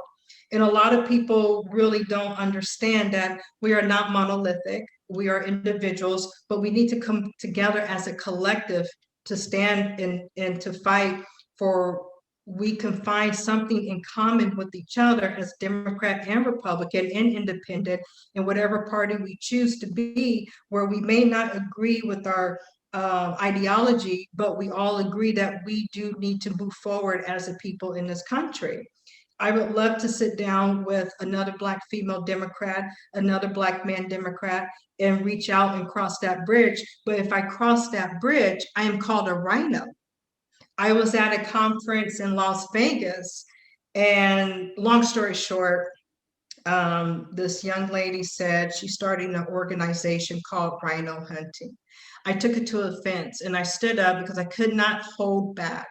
Speaker 2: And a lot of people really don't understand that we are not monolithic. We are individuals, but we need to come together as a collective to stand and to fight for, we can find something in common with each other as Democrat and Republican and independent in whatever party we choose to be, where we may not agree with our ideology, but we all agree that we do need to move forward as a people in this country. I would love to sit down with another Black female Democrat, another Black man Democrat, and reach out and cross that bridge. But if I cross that bridge, I am called a rhino. I was at a conference in Las Vegas, and long story short, this young lady said she's starting an organization called Rhino Hunting. I took it to offense and I stood up because I could not hold back.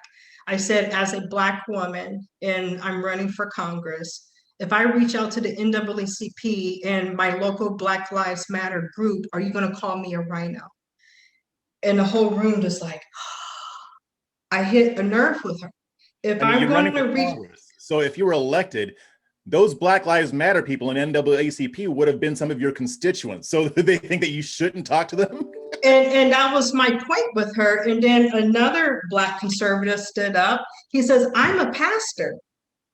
Speaker 2: I said, as a Black woman and I'm running for Congress, if I reach out to the NAACP and my local Black Lives Matter group, are you going to call me a rhino? And the whole room was like, I hit a nerve with her. If
Speaker 1: I mean,
Speaker 2: I'm
Speaker 1: you're
Speaker 2: going
Speaker 1: running
Speaker 2: to
Speaker 1: for
Speaker 2: reach,
Speaker 1: Congress. So if you were elected, those Black Lives Matter people in NAACP would have been some of your constituents. So they think that you shouldn't talk to them?
Speaker 2: and that was my point with her. And then another Black conservative stood up. He says, I'm a pastor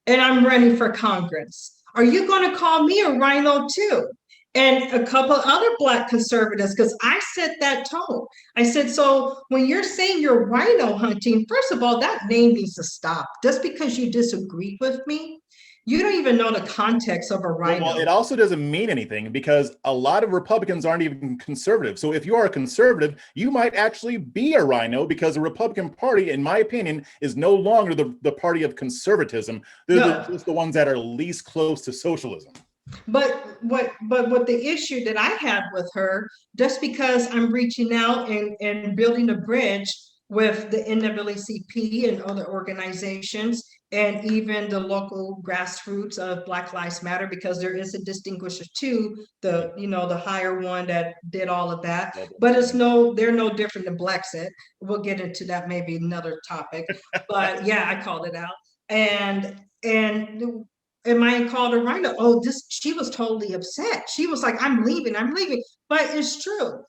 Speaker 2: and I'm running for Congress. Are you going to call me a rhino too? And a couple other Black conservatives, because I set that tone. I said, so when you're saying you're rhino hunting, first of all, that name needs to stop. Just because you disagree with me, you don't even know the context of a rhino.
Speaker 1: Well, it also doesn't mean anything because a lot of Republicans aren't even conservative. So if you are a conservative, you might actually be a rhino because the Republican Party, in my opinion, is no longer the party of conservatism. They're just the ones that are least close to socialism.
Speaker 2: But what the issue that I had with her, just because I'm reaching out and building a bridge with the NAACP and other organizations, and even the local grassroots of Black Lives Matter, because there is a distinguisher to the higher one that did all of that. But they're no different than Blackset. We'll get into that maybe another topic. But yeah, I called it out. And I called her rhino. Oh, she was totally upset. She was like, I'm leaving. But it's true.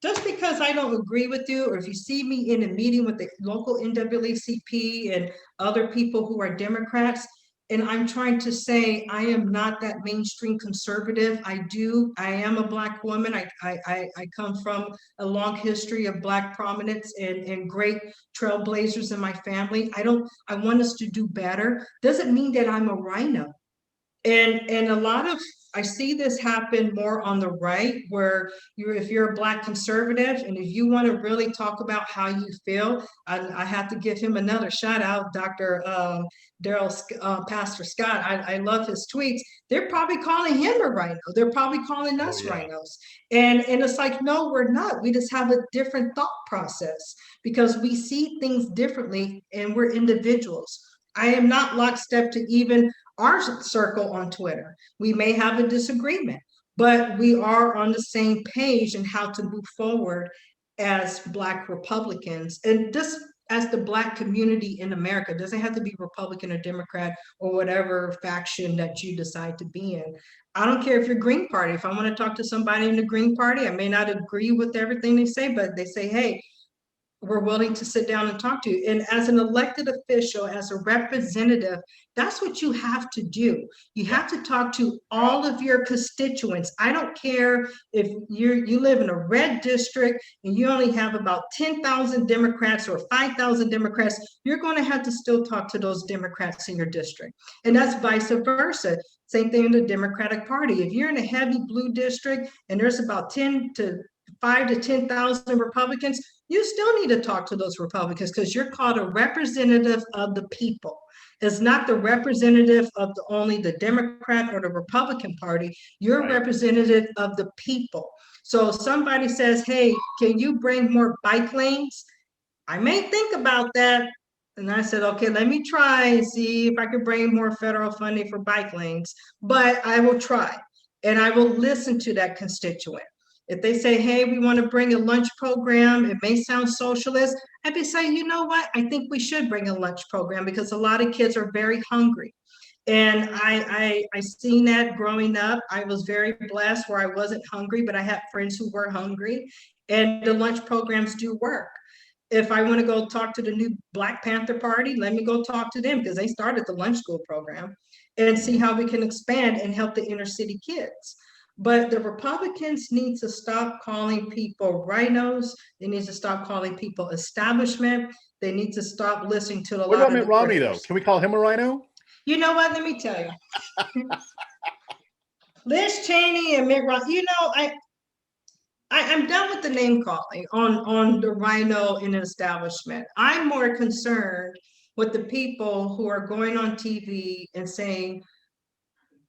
Speaker 2: just because I don't agree with you, or if you see me in a meeting with the local NAACP and other people who are Democrats, and I'm trying to say I am not that mainstream conservative. I am a Black woman. I come from a long history of Black prominence and great trailblazers in my family. I want us to do better. Doesn't mean that I'm a rhino. And a lot of, I see this happen more on the right, where if you're a Black conservative and if you want to really talk about how you feel, I have to give him another shout out, Dr. Pastor Scott. I love his tweets. They're probably calling him a rhino. They're probably calling us rhinos. And it's like, no, we're not. We just have a different thought process because we see things differently and we're individuals. I am not lockstep to even our circle on Twitter. We may have a disagreement, but we are on the same page in how to move forward as Black Republicans. And just as the Black community in America, doesn't have to be Republican or Democrat or whatever faction that you decide to be in. I don't care if you're Green Party. If I want to talk to somebody in the Green Party, I may not agree with everything they say, but they say, hey, we're willing to sit down and talk to you. And as an elected official, as a representative, that's what you have to do. You have to talk to all of your constituents. I don't care if you live in a red district and you only have about 10,000 Democrats or 5,000 Democrats, you're going to have to still talk to those Democrats in your district. And that's vice versa. Same thing in the Democratic Party. If you're in a heavy blue district and there's about 5 to 10,000 Republicans, you still need to talk to those Republicans because you're called a representative of the people. It's not the representative of only the Democrat or the Republican Party. You're a representative of the people. So somebody says, hey, can you bring more bike lanes? I may think about that. And I said, okay, let me try and see if I could bring more federal funding for bike lanes, but I will try. And I will listen to that constituent. If they say, hey, we want to bring a lunch program, it may sound socialist. I'd be saying, you know what? I think we should bring a lunch program because a lot of kids are very hungry. And I seen that growing up. I was very blessed where I wasn't hungry, but I had friends who were hungry. And the lunch programs do work. If I want to go talk to the new Black Panther Party, let me go talk to them because they started the lunch school program and see how we can expand and help the inner city kids. But the Republicans need to stop calling people rhinos. They need to stop calling people establishment. They need to stop listening to
Speaker 1: What about Mitt Romney, though? Can we call him a rhino?
Speaker 2: You know what? Let me tell you. Liz Cheney and Mitt Romney, you know, I'm done with the name calling on the rhino in an establishment. I'm more concerned with the people who are going on TV and saying,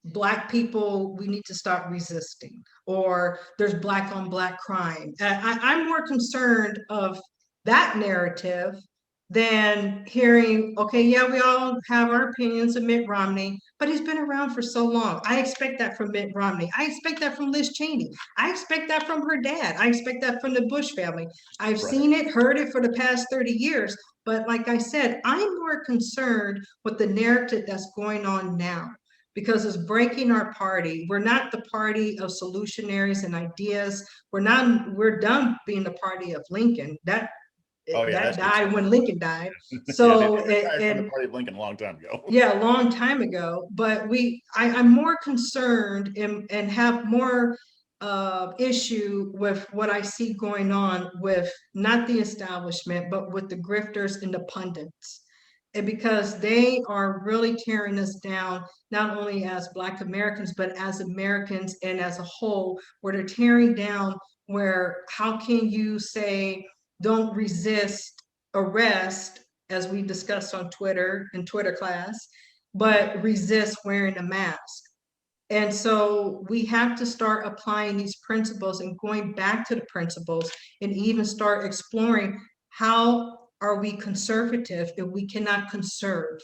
Speaker 2: Black people, we need to stop resisting, or there's Black on Black crime. I'm more concerned of that narrative than hearing, okay, yeah, we all have our opinions of Mitt Romney, but he's been around for so long. I expect that from Mitt Romney. I expect that from Liz Cheney. I expect that from her dad. I expect that from the Bush family. I've seen it, heard it for the past 30 years. But like I said, I'm more concerned with the narrative that's going on now, because it's breaking our party. We're not the party of solutionaries and ideas. We're done being the party of Lincoln. That died when Lincoln died. So
Speaker 1: from the party of Lincoln a long time ago.
Speaker 2: Yeah, a long time ago. But I'm more concerned and have more issue with what I see going on with not the establishment, but with the grifters and the pundits. And because they are really tearing us down, not only as Black Americans, but as Americans and as a whole, where they're tearing down where how can you say, don't resist arrest, as we discussed on Twitter in Twitter class, but resist wearing a mask. And so we have to start applying these principles and going back to the principles and even start exploring how are we conservative if we cannot conserve?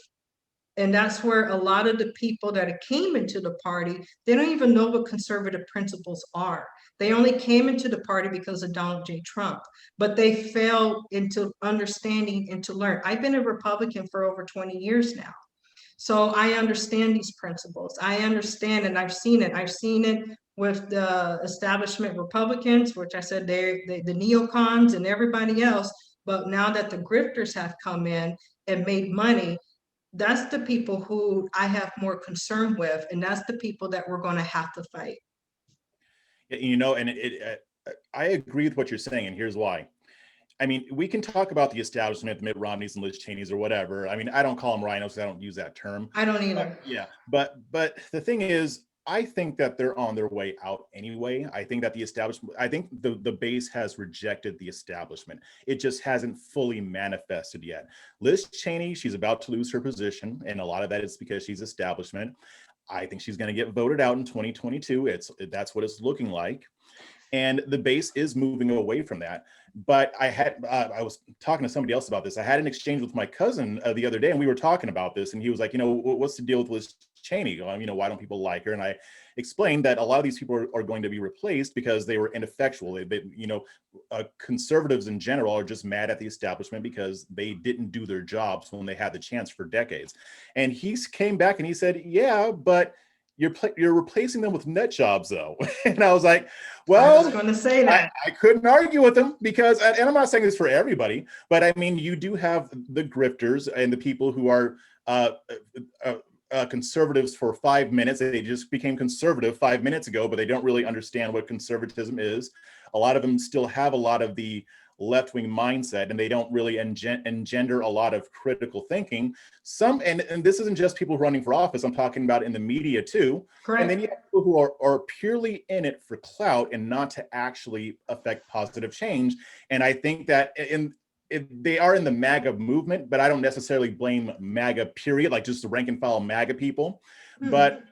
Speaker 2: And that's where a lot of the people that came into the party, they don't even know what conservative principles are. They only came into the party because of Donald J. Trump, but they fell into understanding and to learn. I've been a Republican for over 20 years now. So I understand these principles. I understand, and I've seen it. I've seen it with the establishment Republicans, which I said the neocons and everybody else. But now that the grifters have come in and made money, that's the people who I have more concern with, and that's the people that we're going to have to fight.
Speaker 1: And I agree with what you're saying, and here's why. I mean, we can talk about the establishment, the Mitt Romneys and Liz Cheney's or whatever. I mean, I don't call them rhinos because I don't use that term.
Speaker 2: I don't either.
Speaker 1: But the thing is, I think that they're on their way out anyway. I think that the base has rejected the establishment. It just hasn't fully manifested yet. Liz Cheney, she's about to lose her position, and a lot of that is because she's establishment. I think she's going to get voted out in 2022. That's what it's looking like. And the base is moving away from that. But I was talking to somebody else about this. I had an exchange with my cousin the other day, and we were talking about this, and he was like, what's the deal with Liz Cheney? Why don't people like her? And I explained that a lot of these people are going to be replaced because they were ineffectual. Conservatives in general are just mad at the establishment because they didn't do their jobs when they had the chance for decades. And he came back and he said, yeah, but you're replacing them with nut jobs though. And I was like, well,
Speaker 2: I was going to say that.
Speaker 1: I couldn't argue with them because, and I'm not saying this for everybody, but I mean, you do have the grifters and the people who are conservatives for 5 minutes. They just became conservative 5 minutes ago, but they don't really understand what conservatism is. A lot of them still have a lot of the left-wing mindset, and they don't really engender a lot of critical thinking. And this isn't just people running for office. I'm talking about in the media too.
Speaker 2: Correct.
Speaker 1: And then you have people who are purely in it for clout and not to actually affect positive change. And I think that they are in the MAGA movement, but I don't necessarily blame MAGA period, like just the rank and file MAGA people. Mm-hmm. But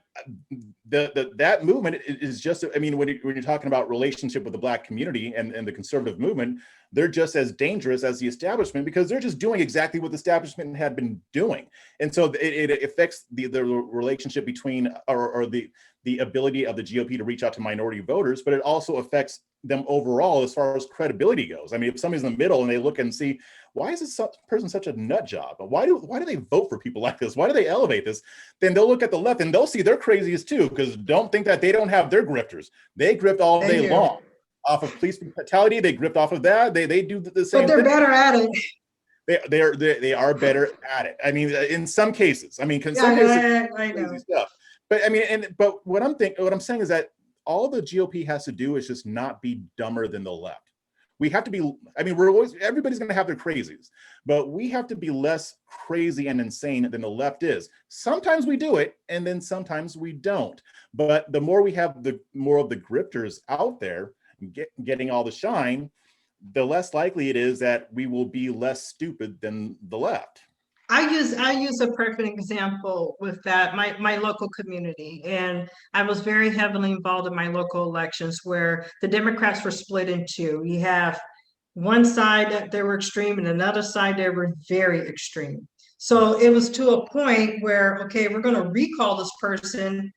Speaker 1: that movement is just, I mean, when you're talking about relationship with the Black community and the conservative movement, they're just as dangerous as the establishment because they're just doing exactly what the establishment had been doing. And so it affects the relationship between or the ability of the GOP to reach out to minority voters, but it also affects them overall as far as credibility goes. I mean, if somebody's in the middle and they look and see, why is this person such a nut job? Why do they vote for people like this? Why do they elevate this? Then they'll look at the left and they'll see they're craziest too, because don't think that they don't have their grifters. They grift all day long. Off of police brutality, they grift off of that. They do the same.
Speaker 2: But they're better at it.
Speaker 1: They are better at it. I mean, in some cases. I mean, some cases crazy stuff. But I mean, but what I'm saying is that all the GOP has to do is just not be dumber than the left. We have to be, I mean, everybody's going to have their crazies, but we have to be less crazy and insane than the left is. Sometimes we do it, and then sometimes we don't. But the more we have, the more of the grifters out there getting all the shine, the less likely it is that we will be less stupid than the left.
Speaker 2: I use a perfect example with that, my local community. And I was very heavily involved in my local elections where the Democrats were split in two. You have one side that they were extreme and another side they were very extreme. So it was to a point where, okay, we're going to recall this person,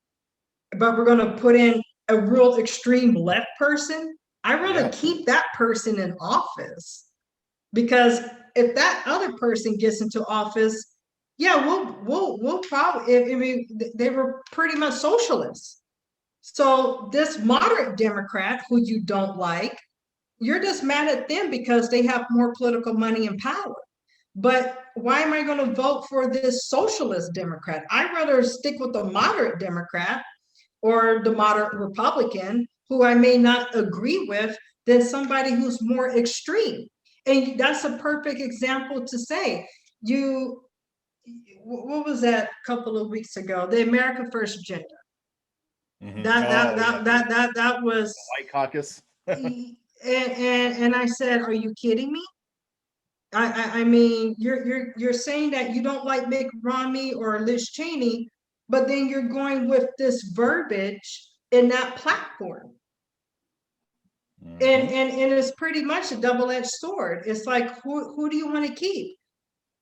Speaker 2: but we're going to put in a real extreme left person. I'd rather keep that person in office, because if that other person gets into office, we'll probably, I mean, they were pretty much socialists. So this moderate Democrat who you don't like, you're just mad at them because they have more political money and power. But why am I going to vote for this socialist Democrat? I'd rather stick with the moderate Democrat or the moderate Republican who I may not agree with than somebody who's more extreme. And that's a perfect example to say, what was that a couple of weeks ago? The America First agenda. Mm-hmm. That was
Speaker 1: the White Caucus.
Speaker 2: and I said, are you kidding me? I mean, you're saying that you don't like Mitt Romney or Liz Cheney, but then you're going with this verbiage in that platform. Mm-hmm. And it's pretty much a double-edged sword. It's like, who do you want to keep?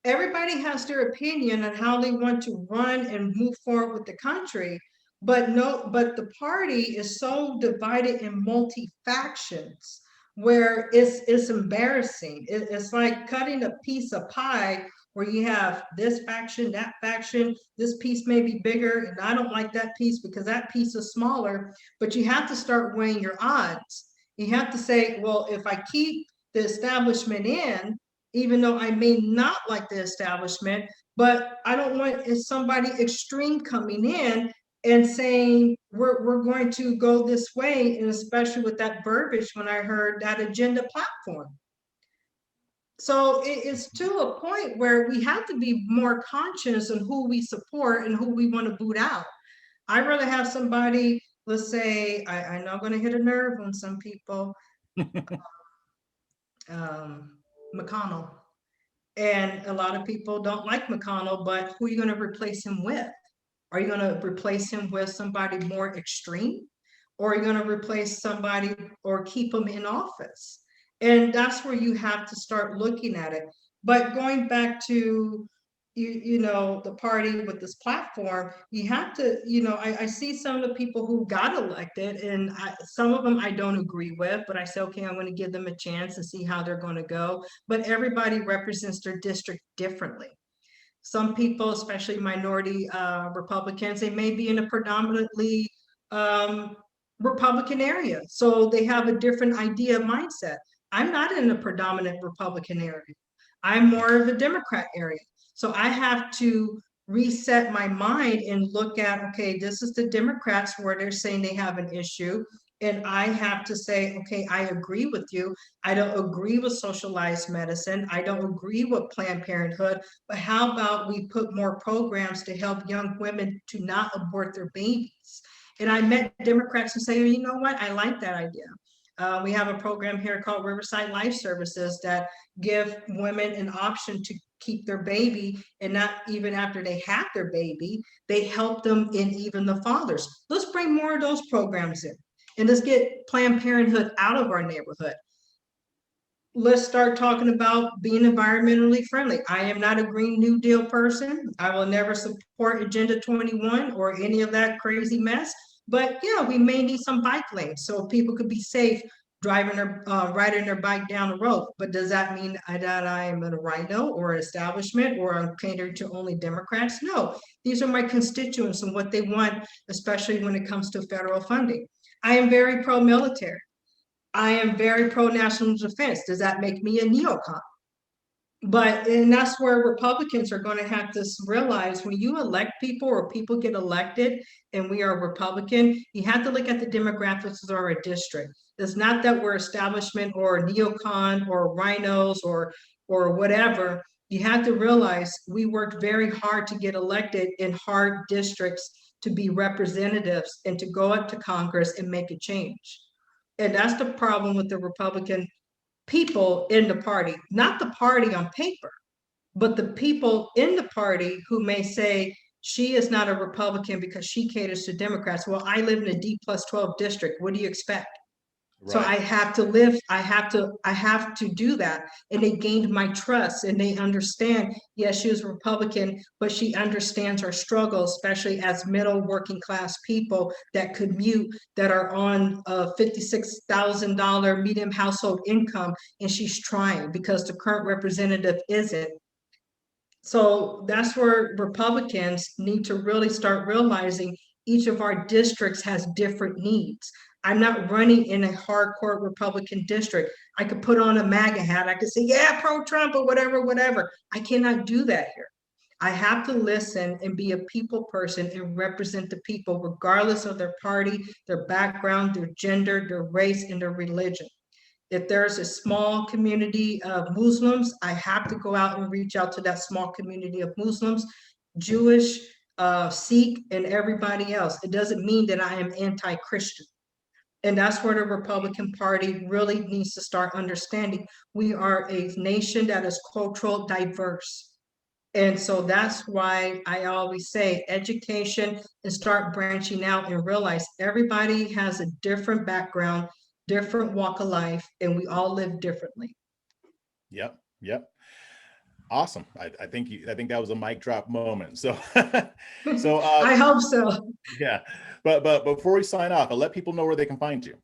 Speaker 2: Everybody has their opinion on how they want to run and move forward with the country, but the party is so divided in multi-factions where it's embarrassing. It's like cutting a piece of pie where you have this faction, that faction, this piece may be bigger, and I don't like that piece because that piece is smaller. But you have to start weighing your odds. You have to say, well, if I keep the establishment in, even though I may not like the establishment, but I don't want somebody extreme coming in and saying we're going to go this way, and especially with that verbiage when I heard that agenda platform. So it's to a point where we have to be more conscious of who we support and who we want to boot out. I'd rather have somebody, let's say, I know I'm going to hit a nerve on some people, McConnell. And a lot of people don't like McConnell, but who are you going to replace him with? Are you going to replace him with somebody more extreme? Or are you going to replace somebody or keep him in office? And that's where you have to start looking at it. But going back to the party with this platform, you have to, I see some of the people who got elected, and some of them I don't agree with, but I say, okay, I'm going to give them a chance and see how they're going to go. But everybody represents their district differently. Some people, especially minority Republicans, they may be in a predominantly Republican area, so they have a different idea mindset. I'm not in a predominant Republican area. I'm more of a Democrat area. So I have to reset my mind and look at, okay, this is the Democrats where they're saying they have an issue. And I have to say, okay, I agree with you. I don't agree with socialized medicine. I don't agree with Planned Parenthood. But how about we put more programs to help young women to not abort their babies? And I met Democrats who say, you know what, I like that idea. We have a program here called Riverside Life Services that give women an option to keep their baby, and not even after they have their baby, they help them in even the fathers. Let's bring more of those programs in, and let's get Planned Parenthood out of our neighborhood. Let's start talking about being environmentally friendly. I am not a Green New Deal person. I will never support Agenda 21 or any of that crazy mess. But yeah, we may need some bike lanes so people could be safe driving or riding their bike down the road. But does that mean that I am a rhino or an establishment or I'm catering to only Democrats? No, these are my constituents and what they want, especially when it comes to federal funding. I am very pro-military. I am very pro-national defense. Does that make me a neocon? And that's where Republicans are going to have to realize, when you elect people or people get elected and we are Republican, you have to look at the demographics of our district. It's not that we're establishment or neocon or rhinos or whatever. You have to realize we worked very hard to get elected in hard districts to be representatives and to go up to Congress and make a change. And that's the problem with the Republican people in the party, not the party on paper, but the people in the party who may say she is not a Republican because she caters to Democrats. Well, I live in a D+12 district. What do you expect? Right. So I have to do that. And they gained my trust, and they understand, yes, she was a Republican, but she understands our struggle, especially as middle working class people that commute, that are on a $56,000 median household income. And she's trying because the current representative isn't. So that's where Republicans need to really start realizing each of our districts has different needs. I'm not running in a hardcore Republican district. I could put on a MAGA hat. I could say, yeah, pro-Trump or whatever. I cannot do that here. I have to listen and be a people person and represent the people, regardless of their party, their background, their gender, their race, and their religion. If there's a small community of Muslims, I have to go out and reach out to that small community of Muslims, Jewish, Sikh, and everybody else. It doesn't mean that I am anti-Christian. And that's where the Republican Party really needs to start understanding. We are a nation that is cultural diverse. And so that's why I always say education, and start branching out and realize everybody has a different background, different walk of life, and we all live differently.
Speaker 1: Yep. Awesome. I think that was a mic drop moment. So
Speaker 2: I hope so.
Speaker 1: Yeah. But before we sign off, I'll let people know where they can find you.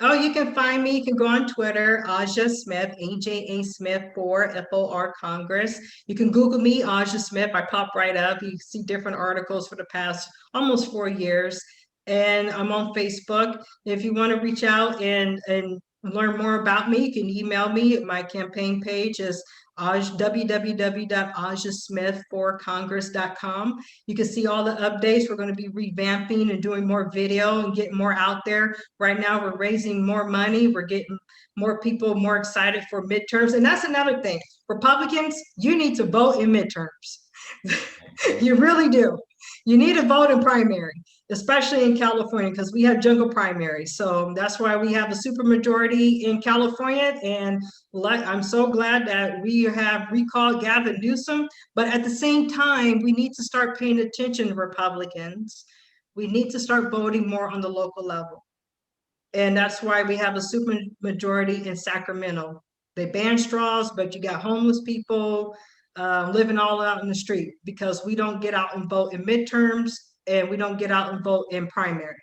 Speaker 2: Oh, you can find me. You can go on Twitter, Aja Smith, AJA Smith 4 FOR Congress. You can Google me, Aja Smith. I pop right up. You see different articles for the past almost 4 years. And I'm on Facebook. If you want to reach out and learn more about me, you can email me. My campaign page is www.ajasmith4congress.com. You can see all the updates. We're going to be revamping and doing more video and getting more out there. Right now, we're raising more money. We're getting more people more excited for midterms. And that's another thing. Republicans, you need to vote in midterms. You really do. You need to vote in primary, especially in California, because we have jungle primaries. So that's why we have a supermajority in California. And I'm so glad that we have recalled Gavin Newsom. But at the same time, we need to start paying attention to Republicans. We need to start voting more on the local level. And that's why we have a super majority in Sacramento. They ban straws, but you got homeless people living all out in the street because we don't get out and vote in midterms and we don't get out and vote in primary.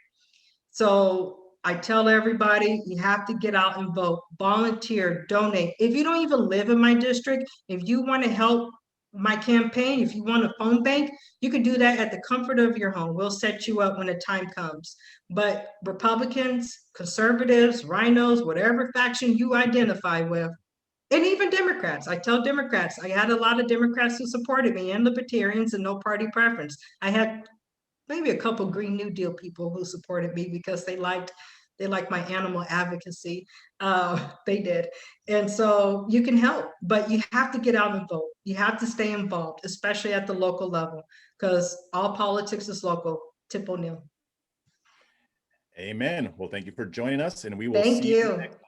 Speaker 2: So I tell everybody, you have to get out and vote, volunteer, donate. If you don't even live in my district, if you want to help my campaign, if you want a phone bank, you can do that at the comfort of your home. We'll set you up when the time comes. But Republicans, conservatives, rhinos, whatever faction you identify with, and even Democrats, I tell Democrats, I had a lot of Democrats who supported me and libertarians and no party preference. I had maybe a couple Green New Deal people who supported me because they liked my animal advocacy. They did. And so you can help, but you have to get out and vote. You have to stay involved, especially at the local level, because all politics is local. Tip O'Neill.
Speaker 1: Amen. Well, thank you for joining us, and we will
Speaker 2: Thank
Speaker 1: see you
Speaker 2: you.
Speaker 1: next